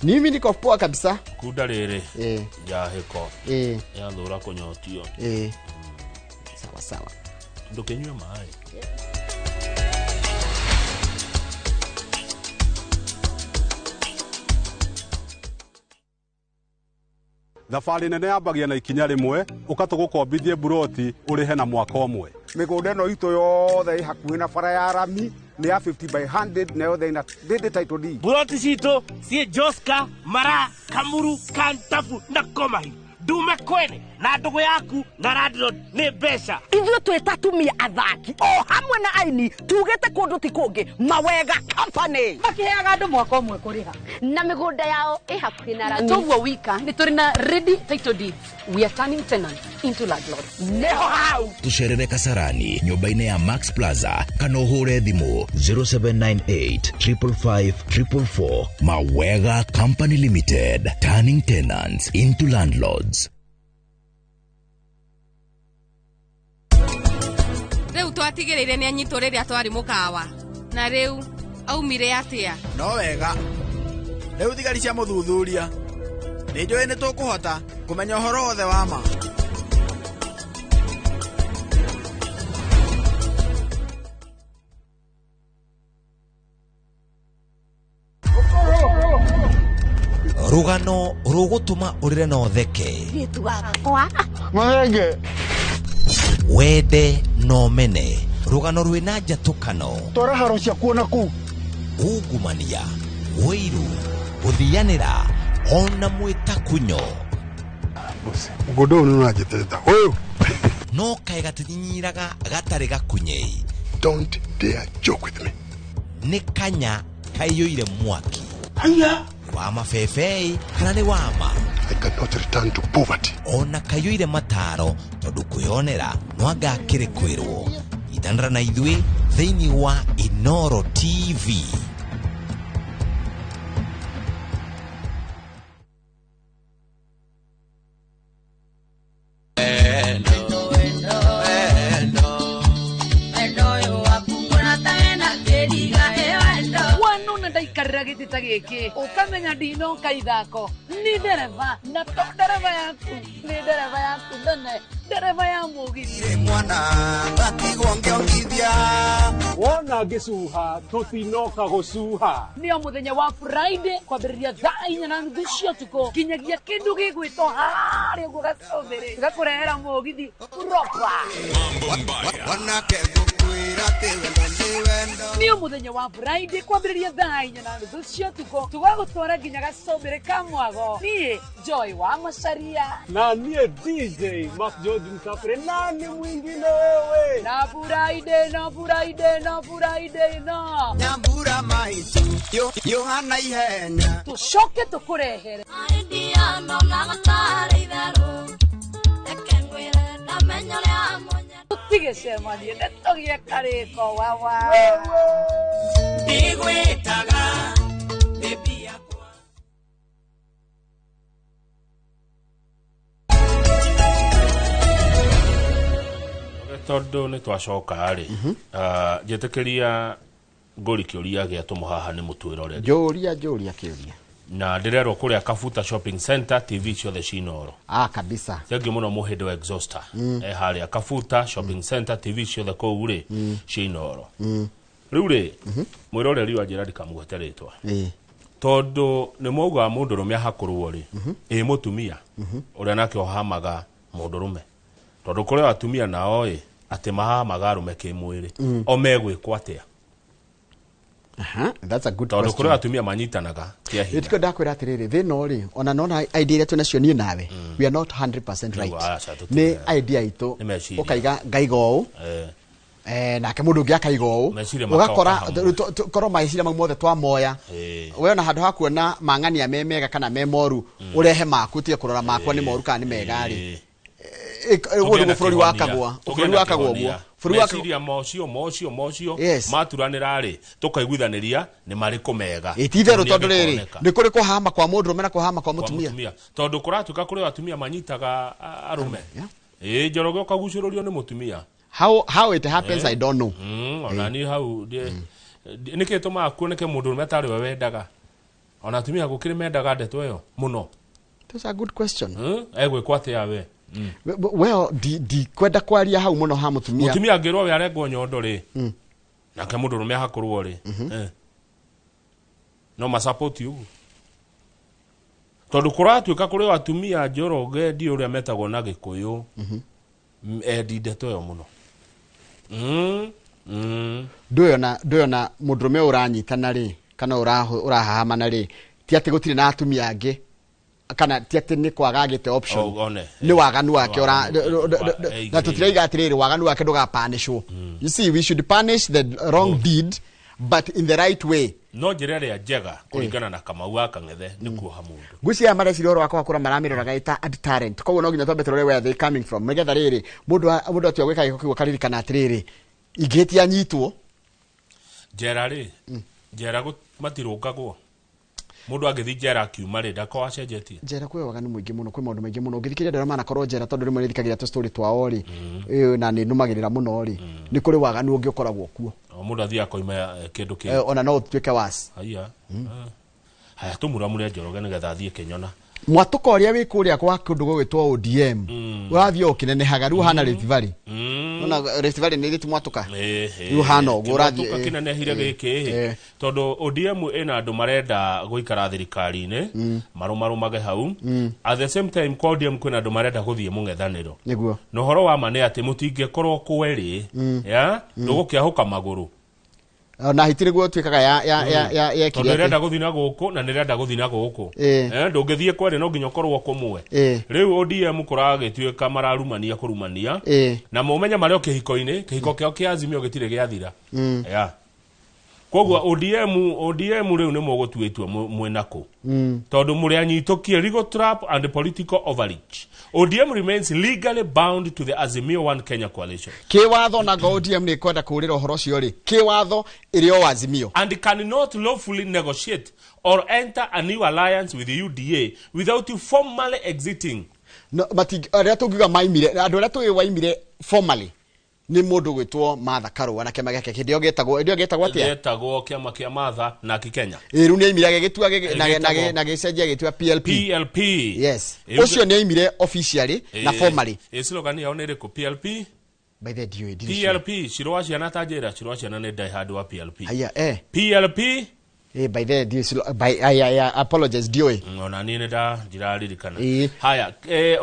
Mimi niko poa kabisa. Kuda rĩrĩ ya heko ya thũra kũnyotio sawa ndũkĩnyue maĩ. Thabarĩ nene yambagia na ikinya rĩmwe ũgatũgũkombithie buroti ũrĩhe na mwaka ũmwe. Mĩgũnda ĩno itũ yothe ĩ hakuhĩ na bara ya rami nĩ ya 50/100 na yothe ina title deed. Buroti citũ ciĩ Joska, Mara, Kamuru, Kantafu na Komahi. Ndume Kwene na ndũgũ yaku na landlord nĩ mbeca. Ithuĩ twĩ atumia athaki o hamwe na aini tugĩte kũndũ ti kũngĩ Mawega Company makĩheaga andũ mwaka ũmwe kũrĩha na mĩgũnda yao ĩ hakuhĩ na rami. Toguo wika nĩ tũrĩ na ready title deeds. We are turning tenants into landlords. Neho hau tucerere Kasarani nyũmba-inĩ ya Max Plaza kana ũhũre thimũ 0798 555 444. Mawega Company Limited, turning tenants into landlords. Rĩu twatigĩrĩire nĩ anyitwo rĩrĩa twarĩ mũkawa na rĩu aumire atĩa? No wega rĩu thigari cia mũthuthuria nĩ njũĩ nĩ tũkũhota kũmenya ũhoro wothe wa ma. Rugano rũgũtũma ũrĩre na ũtheke. Gĩtu gakwa Mwenge wende no mene. Rugano rwĩna njatũkano. Twara haro cia kuona kũu. Ungumania, wĩiru, gũthianĩra, ona mwĩtakunyo. Mũgũnda ũyũ nĩ ũranjĩtĩte ũyũ. No kaĩ gatinyinyiraga gatarĩ gakunye. Don't dare joke with me. Nĩ kanya kaiyũire mwaki. Haya. Wa mabebei kana nĩ wama. I cannot return to poverty. Ona kaiyũire mataro tondũ kwĩonera no angakĩrĩ kwĩrwo. Itanara na ithuĩ thĩinĩ wa Inoro TV. giki ukamenya ndino kaithako ni dereva na to dereva yaku ni dereva yaku ndone dereva ya mugithi mwana ngatigwo ngiongithia wona ngĩcuha tũtinoka gũcuha nĩo mũthenya wa Friday kwambĩrĩria thaa 4:30 cia ũtukũ kinyagia kĩndũ gĩgwĩtwo harĩa ũguo gacũmbĩrĩ gakũrehera mũgithi proper nĩo mũthenya wa Friday kwambĩrĩria thaa 4:30 cia ũtukũ tũgagũtwara nginya gacũmbĩrĩ ka Mwago niĩ Joy wa Macharia na niĩ DJ Mark George Msafiri na ni mwingine wewe na Friday no nyambura maitu Yohana ihenya tucoke tũkũrehere idea no na gatare itharu ekengwire ndamenya rĩa munya tũtigĩcemanie nĩtũgĩe karĩko wawa ndigwĩtaga baby yakwa tondu nĩ twacoka rĩ njĩtĩkĩria ngũri kĩũria gĩatũmwo haha nĩ mũtwĩra ũrĩa njũria kĩũria na ndĩrerwo kũrĩa Kafuta Shopping Center TV ciothe cinoro kabisa thengiũ mũno mũhĩndĩ wa Exhauster harĩa Kafuta Shopping Center TV ciothe kũu rĩ cinoro rĩu rĩ mwĩra ũrĩa riwa njĩra ndikamũgwete rĩtwa tondũ nĩ mauga mũndũrũme ahakũrwo rĩ mũtumia ũrĩa nake ohamaga mũndũrũme tondũ kũrĩ atumia nao atĩ mahamaga arũme kĩmwĩrĩ o megwĩkwo atĩa that's a good tondũ question kũrĩ atumia manyitanaga kĩa hinya nĩtiko ndakwĩra atĩrĩrĩ thĩna ũrĩ ona nona idea iria twĩnacio niĩ nawe we are not 100% right nĩ idea itũ ũkaiga ngaiga ũũ nake mũndũ ũngĩ akaiga ũũ ũgakora korwo meciria mau mothe twamoya we ona handũ ha kuona mang'ania me mega kana me moru ũrehe maku utige kũrora makwa nĩ moru kana nĩ mega rĩ bũrũri wakagwa ũguo meciria mocio maturanĩra rĩ tũkaiguithanĩria nĩ marĩkũ mega ititherũ tondũ rĩrĩ nĩ kũrĩ kũhama kwa mũndũrũme na kũhama kwa mũtumia tondũ kũratuĩka kũrĩ atumia manyitaga arũme Njoroge ũkagucĩrĩrio nĩ mũtumia how it happens I don't know ona niĩ hau nĩkĩ tũmaga kuoneke mũndũrũme atarĩ we wendaga ona atumia gũkĩrĩ mendaga ndeto ĩyo mũno that's a good question egwĩkwo atĩa we well di kwenda kwaria hau muno ha mutumia angĩrwo we arengwo nyondo rĩ nake mũndũrũme ahakũrwo rĩ no masupport you tondũ kũratuĩka kũrĩ atumia Njoroge ndi ũrĩa metagwo na Gĩkũyũ endi ndeto ĩyo mũno ndũyona mũndũrũme ũranyitana rĩ kana ũrahahamana rĩ ti atĩ gũtirĩ na atumia angĩ kana ti atĩ nĩ kwagagĩte option nĩ waganu wake na tũtiraiga atĩrĩrĩ waganu wake ndũgapanishwo you see we should punish the wrong deed but in the right way no njĩra ĩrĩa njega kũringana na Kamau wa Kang'ethe nĩ kuoha mũndũ ngwĩciria mareciria ũhoro wakwa kũra maramĩroraga ĩta ad talent koguo no nginya twambe tũrore where they coming from nĩgetha rĩrĩ mũndũ atua gwĩka gĩko kĩu akaririkana atĩrĩrĩ ingĩhĩtia nyitwo njera matirũngagwo mundu agĩthi njera akiuma rĩ ndako acenjetie njera kwĩ waganu mũingĩ mũno kwĩ maũndũ maingĩ mũno ũngĩthikĩria ndĩroma na korwo njera tondũ rĩmwe nĩthikagĩria tũ story twao rĩ na nĩ numagĩrĩra mũno rĩ nĩ kũrĩ waganu ũngĩ ũkoragwo kuo mundu athia koima kĩndũ kĩu ona no ũtuĩke wasi haya tũmuramũre Njoroge nĩgetha athiĩ Kĩnyona mwatũka ũrĩa wĩ kũrĩa kwa kũndũ gũgwĩtwo ODM wathiĩ ũkĩnenehaga rĩu hana Rift Valley ona Rift Valley nĩ rĩti mwatũka rĩu hana ũguo ũrathiĩ ũkĩnenehire gĩkĩ tondũ ODM ĩna andũ marenda gũikara thirikari-inĩ marũmarũmage hau at the same time kwa ODM kwĩna andũ marenda gũthiĩ mũng'ethanĩro nĩguo na ũhoro wa ma nĩ atĩ mũtingĩkorwo kwerĩ ndũgũkĩahũka magũrũ na hitiriguo twikaga ya kire ndirenda guthina guku na ndirenda guthina guku ndungithie kwere no nginya korwo kumwe riu ODM kuragituika mararumania kurumania na mumenye mario kihiko-ini kihiko kio kia Azimio gitire giathira koguo ODM riu ni mugutuitwo mwenako tondu muri anyitukie legal trap and political overreach. ODM remains legally bound to the Azimio One Kenya coalition. Kiwatho na ODM ni kwenda kurira uhoro cio ri kiwatho iri o Azimio and cannot lawfully negotiate or enter a new alliance with the UDA without formally exiting. No, but aria tugiga maimire andu aria tugi waimire formally ni mundu gwitwo Martha Karua na kiama gake kindio getagwo atia getagwo kiama kia Martha na Kikenya riu ni aimire gitua na gicenjia gitua PLP yes ucio ni aimire officially na formally slogan yao ni riko PLP by the due PLP shirwa ciana tajira shirwa ciana ni die hard wa PLP haya PLP by the due by I apologize due ona ni nda njiraririkana haya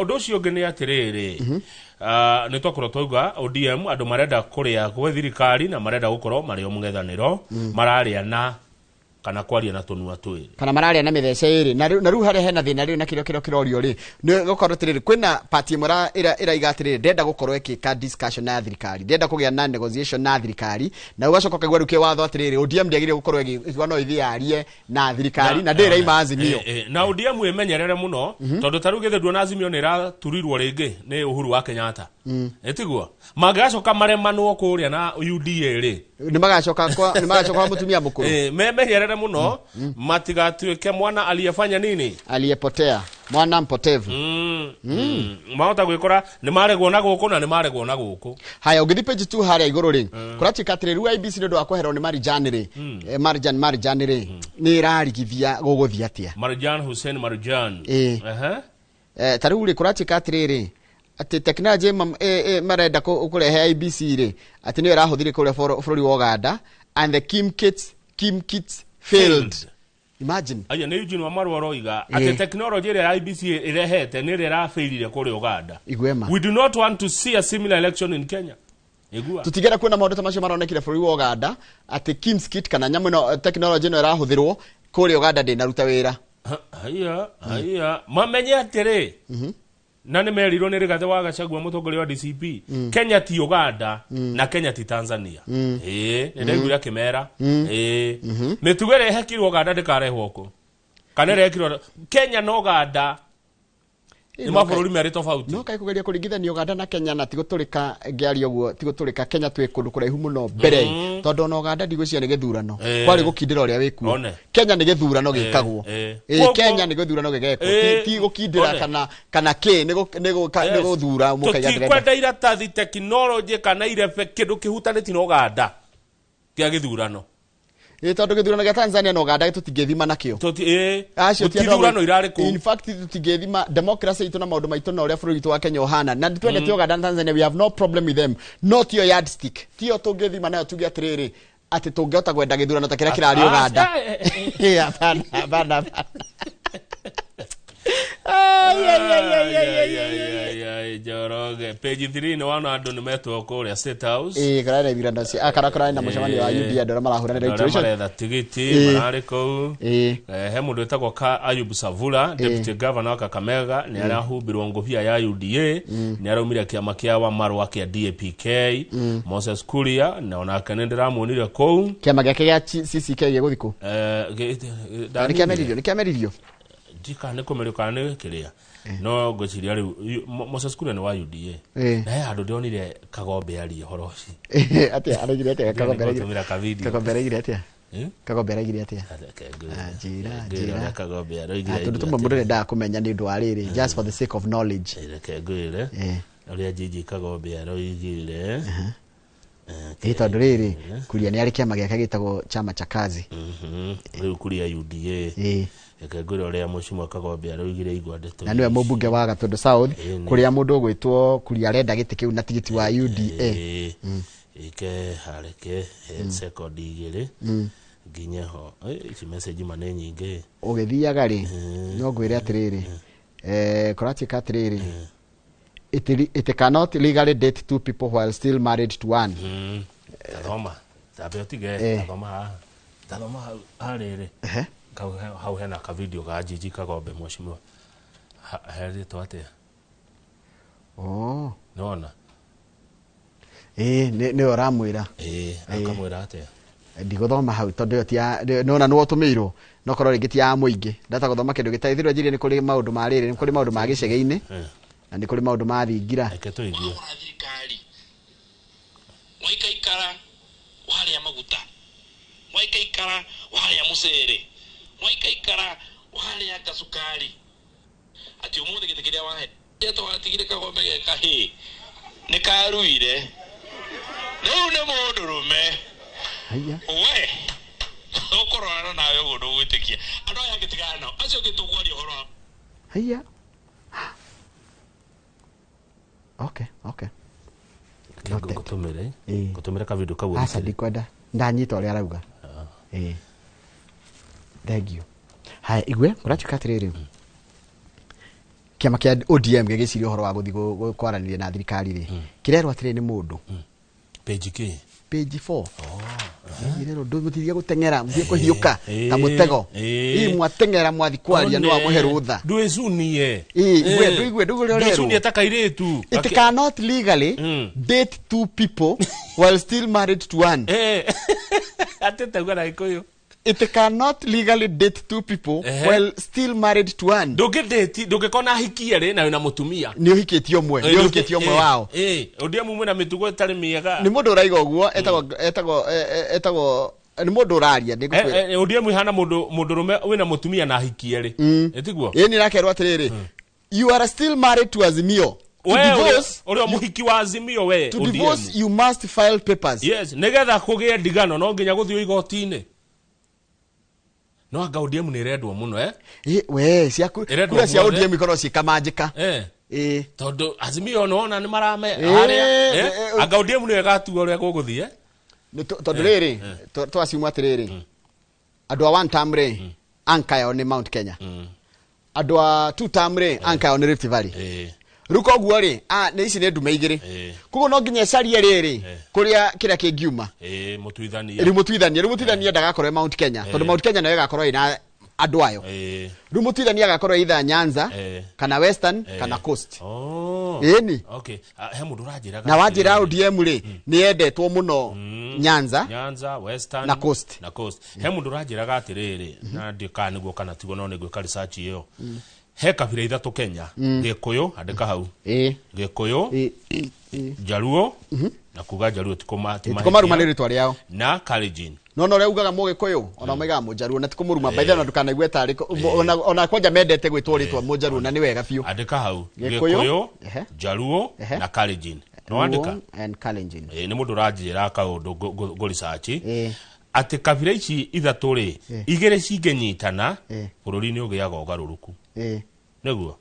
undu ucio ngi ni atiriri ni twakora twauga ODM andu marenda kuria gwe thirikari na marenda gukorwo mari o mung'ethaniro mararia na kana kwaria na tunua twiri kana mararia na mithece iri na riu hare hena thina riu na kirorio ri ni gukorwo tiriri kwina party imwe ira igatiriri ndenda gukorwo ikika discussion na thirikari ndenda kugia na negotiation na thirikari na ugacoka kagwa ruke watho atiriri ODM ndiagire gukorwo igwano ithiarie na thirikari na ndira ima azimio na ODM imenyerere muno tondu taru githe na azimio ni raturirwo ringi ni Uhuru wa Kenyatta etigwo magacoka maremanwo kuria na UDA ri ni magacoka kwa mutumia mukuru memenyerere muno matigatuike mwana aliyefanya nini aliyepotea mwana mpotevu maota gwikora ni maregwo na guku na ni maregwo na guku haya ugithi page 2 haria iguru ri kuratika tiriri IBC ndu akweherwo ni Marijanire Marijanire ni rarigithia guguthia atia Marijan Hussein Marijan tariu ri kuratika tiriri ati technology marenda kurehe IBC ri ati ni irahuthire kure bururi wa Uganda and the Kim kits failed. Imagine. Aya ni Eugene Wamalwa roiga ati technology ya IBC irehete ni rira failire kuri Uganda. Igwema. We do not want to see a similar election in Kenya. Igua. Tutigera kwena maundu tamacio maronekire buri wa Uganda ati Kim's kit kana nyamu no technology no irahuthirwo kuri Uganda ndi naruta wira. Aya mamenye atire. Na ni merirwo ni Rigathi wa Gachagua mutongoria wa DCP Kenya ti Uganda na Kenya ti Tanzania ni ndaiguira kimera mitugere hekirwo Uganda ndikarehwo ko kana rekirwo Kenya no Uganda ni mabũrũri meri tofauti no kai kugeria kuringithania Uganda na Kenya na tigutulika ngiario guo tigutulika Kenya twi kundu kuraihu muno mbere tondu no Uganda ndigũcia ni githurano kwari gukindira uria wiku Kenya ni githurano gikagwo Kenya ni githurano gigekwo ti gukindira kana ke ni guthura mukaiga ndire kwenda iratathi technology kana irebe kindu kihutanĩtie na Uganda kia githurano tondu githurano gya Tanzania no Uganda tutingethima nakio githurano irari ku in fact tutingethima democracy itu na maundu maitu na uria bũrũri witu wa Kenya uhana na twendete Uganda na Tanzania we have no problem with them not your yardstick tio tungethima nayo tuge atiriri ati tungehota gwenda githurano ta kiria kirari Uganda hapana Joroge page 3 ni wana andu ni metwo kuria State House karare biranda si akarakora na mucemani wa UDA ndora marahura na registration maretha tigiti marari kou he mundu etagwo Ayub Savula deputy governor wa Kakamega ni arahumbirwo ngobia ya UDA ni araumire kiama kia Wamalwa kia DAPK Moses Kuria na ona kanendera monire kou kiama gake ya CCK giguthiko ni kiameririo dika ne komerika ne kiria no gociria riu Moses Kuria ni wa UDA na andu ndionire Kagombe ari horoci ati arigire ati Kagombe arigire ati jira Kagombe arigire tundu tumwe mundu nda kumenya ni ndu ariri just for the sake of knowledge ngwire uria jiji Kagombe arigire tondu riri Kuria ni ari kiama giake gitagwo chama cha kazi riu Kuria UDA ekagura uria mushimo Kagombe arugire igwa ndeto na niwe mubunge wa Gatundu South kuria mundu gwitwo Kuria arenda giti kiu na tigiti wa UDA ike hareke second igire nginya ho ici message mane nyingi ugithiaga ri no gwire atiriri kuratika atiriri it cannot legally date two people while still married to one Roma tabeotige Roma harere hau hena ka video ga Jiji Kagombe mwashimwa heri twate nona ni oramwira akamwira ate ndiguthoma hau tondu tia nona no tumirwo no korwo ringiti ya muingi ndata guthoma kindu gitaithirwo njiri ni kuri maundu ma riri ni kuri maundu ma gicegeini na ni kuri maundu ma thingira eketo ithio waikaikara waria maguta waikaikara waria mucere waikaikara waria gasukari ati umuthi gitikiria wahe yeto watigire Kagombe geka hi ni karuire Riu ne mundurume. Haya. We. Okorora nawe gundu gwitikia. Andu aya gitigana nao. Acio gitukwari horo. Haya. Okay. Gutumire ka video kau. Asa ndikwenda. Ndanyita uria arauga. Thank you. Hai igwe kuratuka atiriri. Kiama kia ODM gigiciria horo wa guthi kwaranĩria na thirikari ri. Kirerwo atire ni mundu. Page K. Page 4. Rero ndumutiria gutengera muthie kuhiuka ta mutego. Mwatengera mwathi kwaria no amuhe rutha. Ndwicunie. Igwe rero. Ndwicunie ta kairitu. It cannot legally date two people while still married to one. Atete gwana ikoyo. It cannot legally date two people while still married to one. Ndungikona hikiere na wina mutumia. Ni uhikitio mwe. Ni uhikitio mwe wao. Odiemu mwe na mitugo itari miega. Ni mundu uraiga uguo etagwo ni mundu uraria ndigukwira. Odiemu hana mundurume wina mutumia na hikiere. Etiguo. Ni rakerwa atiriri. You are still married to Azimio. To divorce, uri muhiki wa Azimio we. To divorce you must file papers. Yes, negetha kugie ndigano no nginya guthio igoti-ini. No anga ODM ni rendwo muno we kura cia ODM ikorwo cikamanjika tondu Azimio no ni marame haria anga ODM ni egatuo uria guguthie tondu riri twaciuma atiriri andu a one term ri anka yao ni Mount Kenya andu a two term ri anka yao ni Rift Valley ruko guo ri ni ici ni ndume igiri kugo no nginya carie riri kuria kiria kingiuma mutuithania ndagakorwo Mount Kenya tondu Mount Kenya nayo igakorwo ina andu ayo mutuithania agakorwo either Nyanza kana Western kana Coast ni okay he mundu urajira na wajira ODM ri ni endetwo muno Nyanza Western na Coast he mundu urajira gatiriri na ndika niguo kana tigo no niguo ka research iyo he kabira ithatu Kenya Gikuyu andika hau Gikuyu Jaluo na kuga Jaluo tikomaruma ritwa riao na Kalenjin no reugaga Mugiikuyu ona maiga Mujaluo na tikumuruma baitha na ndukanaigwe tari ona kwanja mendete gwitwo ritwa Mujaluo na ni wega biu andika hau Gikuyu Jaluo na Kalenjin no andika and Kalenjin ni mundu rajira ka undu go research ati kabira ici ithatu ri igire cingenyitana bururi-ini ugiaga ugaruruku neguo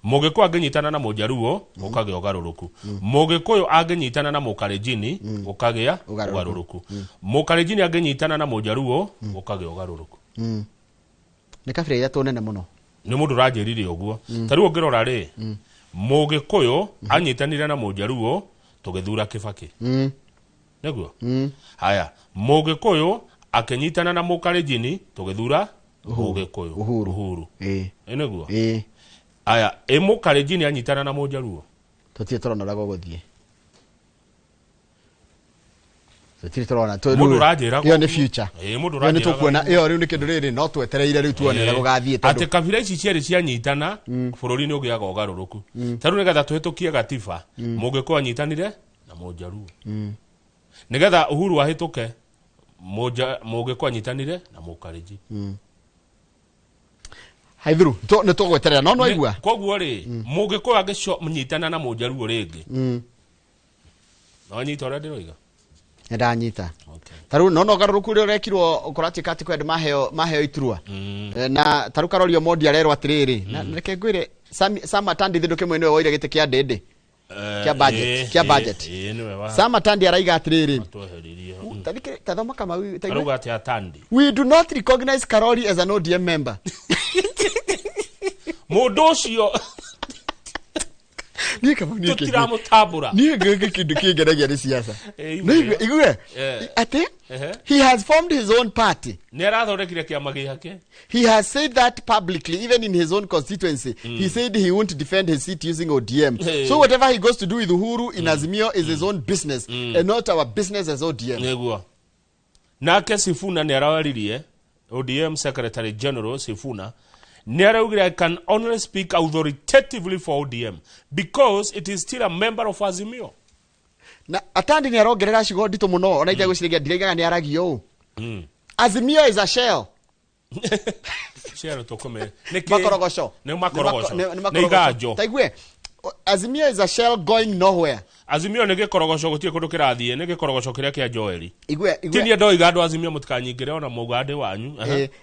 Mugikuyu angenyitana na Mujaluo ukagia ugaruruku Mugikuyu angenyitana na Mukalenjin ukagia ugaruruku Mukalenjin angenyitana na Mujaluo ukagia ugaruruku ni kabira ithatu nene muno ni mundu rajirire uguo tariu ngirora ri Mugikuyu anyitanire na Mujaluo tugithura Kibaki neguo haya Mugikuyu akenyitana na Mukalenjin tugithura Mugikuyu Uhuru neguo aya Mukalenjin anyitana na Mujaluo tutie turona rago guthie tutie turona mundu rajira iyo ni future mundu rajira ni tukuona iyo riu ni kindu riri no twetereire riu tuone rago gathie tondu ati kabira ici cieri cianyitana bururi-ini ugiaga ugaruruku taru nigetha tuhitukie gatiba Mugikuyu anyitanire na Mujaluo nigetha Uhuru ahituke Mugikuyu anyitanire na Mukalenjin haithuru ni tugweterera no igua koguo ri Mugikuyu angicio mnyitana na Mujaluo ringi no nyita ria ndiroiga ndanyita taru no garuruku ri rekirwo ukuratika ati kwenda maheo iturua na taru karorio modi arerwo atiriri na reke ngwire Sama Tandi thindu kimwe niwe woire gite kia ndende kia budget Sama Tandi araiga atiriri tathoma kama aruga ati Tandi we do not recognize Karori as an ODM member mundu ucio ni kama ni tutiramutabura ni gege kindu kingeregia ni siasa igwe ati he has formed his own party ni arathondekire kiama giake he has said that publicly even in his own constituency he said he won't defend his seat using ODM so whatever he goes to do with Uhuru in Azimio is his own business and not our business as ODM neguo nake Sifuna ni arawaririe ODM Secretary General Sifuna I can only speak authoritatively for ODM because it is still a member of Azimio. Na Atandi ni arogerera cigo ndito muno ona ite gwicirigia ndireigaga ni aragio Azimio is a shell. Shell to come. Makorogoco. Ne makorogoco. Ne gajo. Taigwe Azimio is a shell going nowhere. Azimio nä gä korogoco gå tiä kå ndå kä rathiä nä gä korogoco kä rä a kä a Joeli Igwe tinia ndoiga andå Azimio må tikanyingä re ona mauga ndä wanyu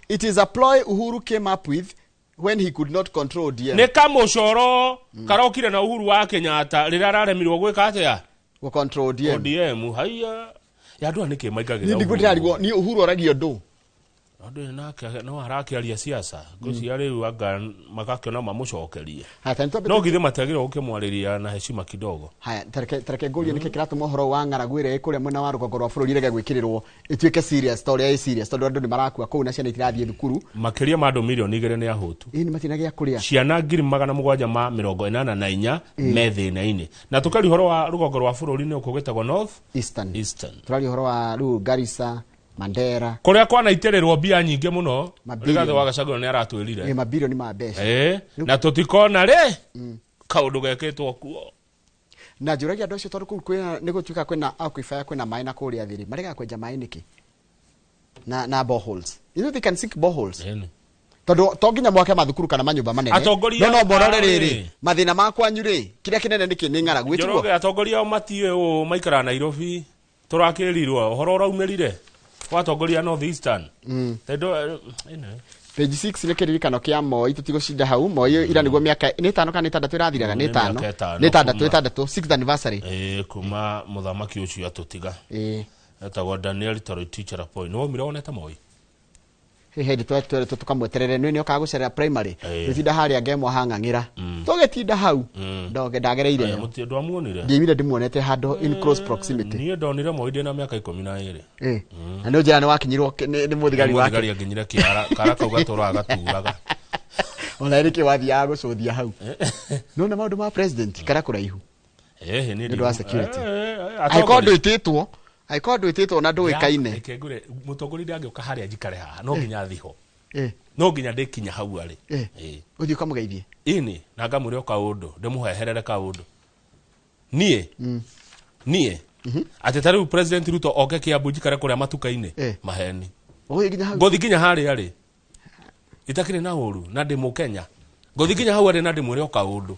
it is a ploy Uhuru came up with when he could not control ODM. Nä kamå coro karokire na Uhuru wa Kenyatta rä rä a araremirwo gwä ka atä a gå control ODM haiya ya andå a nä kä maingagä ra ndigå ndärigwo ni Uhuru oragio ndå andå nake no arakiaria siasa ngũcia rĩu anga magakiona mamũcokerie no githĩ matagĩrwo gũkĩmwarĩria na heshima kidogo. Haya tareke ngũrie nĩkĩ kĩratũma ũhoro wa ng'aragu ĩrĩa kũrĩa mwena wa rũgongo rwa bũrũri rege gwĩkĩrĩrwo ĩtuĩke serious story ya serious tondũ andũ nĩ marakua kũu na ciana itirathiĩ thukuru makĩria ma andũ milioni 2 nĩ ahũtu nĩ matinagĩa kũrĩa ciana 784 me thĩna-inĩ na tũkari ũhoro wa rũgongo rwa bũrũri nĩ ũkũgĩtagwo North Eastern tũrari ũhoro wa rĩu Garissa Mandera kuria kwana itererwo mbia nyinge muno rigathe wa Gachagua ni aratwirire mabilioni ma mbeca na tutikona ri kaundu geketwo kuo na njuragia andu acio tondu kuu kwina ni gutuika kwina aquifer kwina mai na kuria thiri marega kwenja mai niki na boreholes you know they can sink boreholes tondu to nginya mwake mathukuru kana manyumba manene no borore riri mathina makwa nyuri kiria kinene niki ni ng'aragu gituo njoroge atongoria matie o maikara Nairobi turakirirwo horo raumerire watongoria North Eastern page 6 nä kä ririkano kä a Moi tå tigåcinda hau Moi ira nä guo mä aka nä 5 kana 6 irathiraga nä 6 6th anniversary kuma må thamaki å cio atå tiga etagwo Daniel Toroitich arap Moi nä waumire wonete Moi hindi twetwere tukamweterere nä å kagåcerera primary tå tinda harä a ngemwa hang'ang'ä tå gä tinda hau ndagereire ngäimire ndä muonete handå in close proximity niä ndonire Moi ndä na mä aka 12 na nä å njä ra nä wakinyirwo nä må thigari wake angänyire kara kau gatå gaturaga ona rä kä wathiaga gå cåthia hau nona maå ndå ma president kara kå raihu nä ndå wa security angäkorwo ndwä tä two aikorwo ndwĩtĩtwo na ndũĩkaine ikengure mũtongoria ndangĩũka harĩa njikare haha no nginya thiho no nginya ndĩkinya hau arĩ ũthiĩ ũkamũgeithie ini na ngamũrĩ o kaũndũ ndĩmũheherere kaũndũ niĩ atĩ ta rĩu president Ruto oke Kiambu njikare kũrĩa matuka-inĩ maheni ngũthi nginya harĩa arĩ itakĩrĩ na ũru na ndĩ Mũkenya ngũthi nginya hau arĩ na ndĩmwĩre o kaũndũ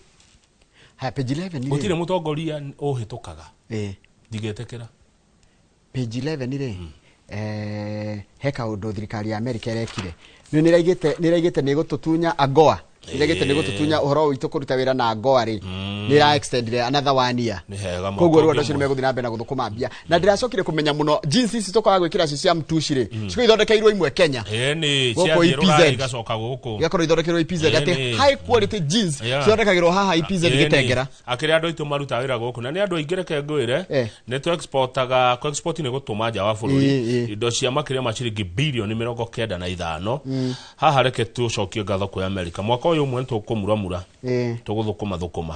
page 11 gũtirĩ mũtongoria ũhĩtũkaga ndigĩtĩkĩra page 11 ri he kaundu thirikari ya America erekire nĩ iraigĩte nĩ gũtũtunya AGOA nĩiraigĩte nĩ gũtũtunya ũhoro witũ kũruta wĩra na AGOA ri nĩ ra extend another 1 year koguo rĩu andũ acio nĩ megũthiĩ na mbere na gũthũkũma mbia na ndĩracokire kũmenya mũno jeans ici tũkoragwo gwĩkĩra cia mtushi ri ciko ithondekeirwo imwe Kenya gũkũ EPZ igacoka gũkũ igakorwo ithondekeirwo EPZ atĩ high quality jeans cithondekagĩrwo haha EPZ gĩtengera akĩrĩ andũ aitũ maruta wĩra gũkũ na nĩ andũ aingĩ reke ngwĩre nĩ tũ exportaga ku export nĩ gũtũma nja wa bũrũri indo cia makĩria ma ciringi bilioni 95 haha reke tũcokie ngatho kwĩ America mwaka ũyũ ũmwe tũkũmuramura tũgũthũkũma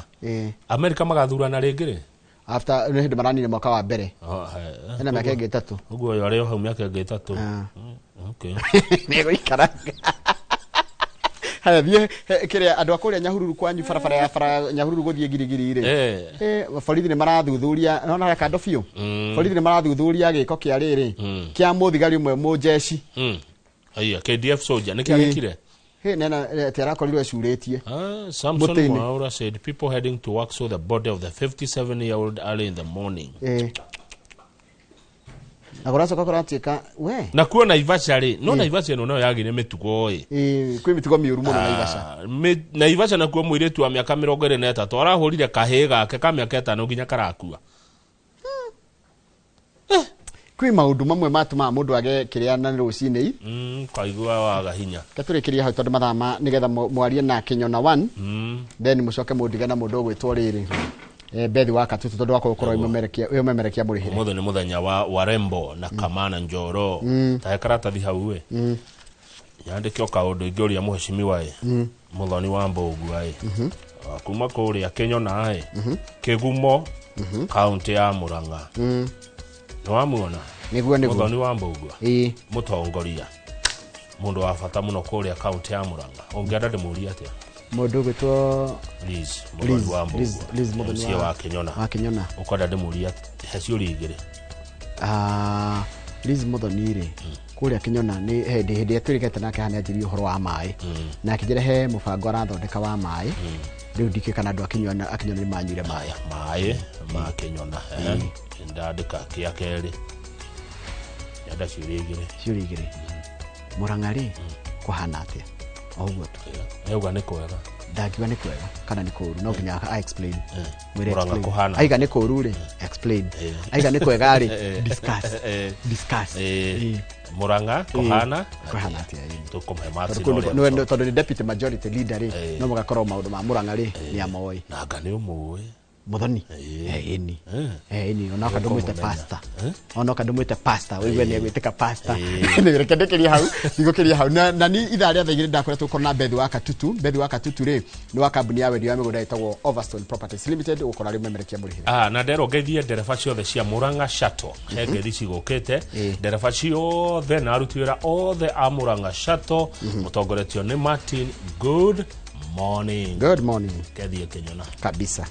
America magathurana rĩngĩ rĩ after nĩ hĩndĩ maranire mwaka wa mbere ena mĩaka ĩngĩ 3 ũguo yo arĩ hau mĩaka ĩngĩ 3 okay nĩ gũikaranga haya thiĩ kĩrĩa andũ a kũrĩa Nyahururu kwanyu barabara ya Nyahururu gũthiĩ Girigiri rĩ borithi nĩ marathuthuria nona kando biũ borithi nĩ marathuthuria gĩko kĩa rĩrĩ kĩa mũthigari ũmwe mũjeshi haya KDF soldier nĩ kĩagĩkire nena tera korirwo ecurĩtie Samson Mwaura said people heading to work saw the body of the 57-year-old early in the morning na gũracoka kũratuĩka we na kuo Naivasha rĩ no Naivasha ĩno nayo yagire mĩtugo kwĩ mĩtugo mĩũru mũno Naivasha na kuo mũirĩtu wa mĩaka 23 arahũrire kahĩĩ gake ka mĩaka 5 nginya karakua kwĩ maũndũ mamwe matũma mũndũ age kĩrĩa na rũcinĩ kaigua waga hinya katũrĩkĩria hau tondũ mathama nĩgetha mwarie na Kinyona 1 then mũcoke mũndige na mũndũ ũgwĩtwo rĩrĩ Bethi wa Katutu tondũ wako gũkorwo imemerekia mũrĩhĩre mũthenya nĩ mũthenya wa Warembo na Kamana Njoro ta karatathi hau we yandĩke o kaũndũ ingĩũria mũheshimiwa mũthoni wa Mbũgua kuma kũrĩa Kinyona Kĩgumo kaunti ya Murang'a nĩwamuona mũthoni wa Mbũgua mũtongoria mũndũ wa bata mũno kũrĩa kaunti ya Murang'a ũngĩenda ndĩmũrie atĩa mũndũ gwĩtwo Liz mũthoni wa Kinyona ũkwenda ndĩmũrie he ciũria igĩrĩ Liz mũthoni rĩ kũrĩa Kinyona nĩ hĩndĩ yatũrĩkĩte nake hana anjĩrie ũhoro wa maĩ na akĩnjĩra he mũbango arathondeka wa maĩ riu ndike kana andu akinyona ni manyire maĩ makinyona ndandika kia keri yada ciũria igĩrĩ Murang'a ri kuhana atia oguo tu euga ni kwega ndakiwa ni kwega kana ni kuru no nginya I explain Murang'a kuhana aiga ni kuru ri explain aiga ni kwega ri discuss Murang'a kuhana atia tukumhe masi no tondu ni deputy majority leader ri no mugakorwo maundu ma Murang'a ri ni amoi na ngani umuwe Muthoni ini ona ka ndumwite pastor wewe ni gwitika pastor ni rekendekeria hau nigukiria hau na ni itharia thaigire ndakoretwo korona Bethi wa Katutu ri ni wa kambuni ya wendia wa migunda itagwo Overstone Properties Limited ukora ri memerekia murihire na ndero ngeithie ndereba ciothe cia Murang'a Shuttle ngeithi cigukite ndereba ciothe na arutwira othe a Murang'a Shuttle mutongoretio ni Martin. Good morning ngeithi Kenyona kabisa.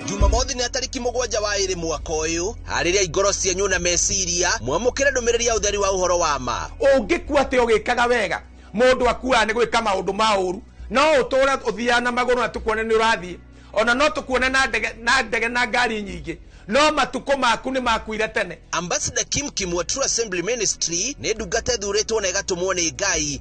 Jumamothi ni atariki 7 wa iri mwaka uyu hariria igoro cienyu na meciria mwamukire ndumiriri ya utheri wa uhoro wa ma ungikua ati ugikaga wega mundu akua ni gwika maundu mauru no utura uthia na maguru na tukuone ni urathie ona no tukuone na ndege na ngari nyingi no matuko maku ni makuire tene. Ambassador Kim wa True Assembly Ministry ni ndungata thuritwo na igatumwo ni Ngai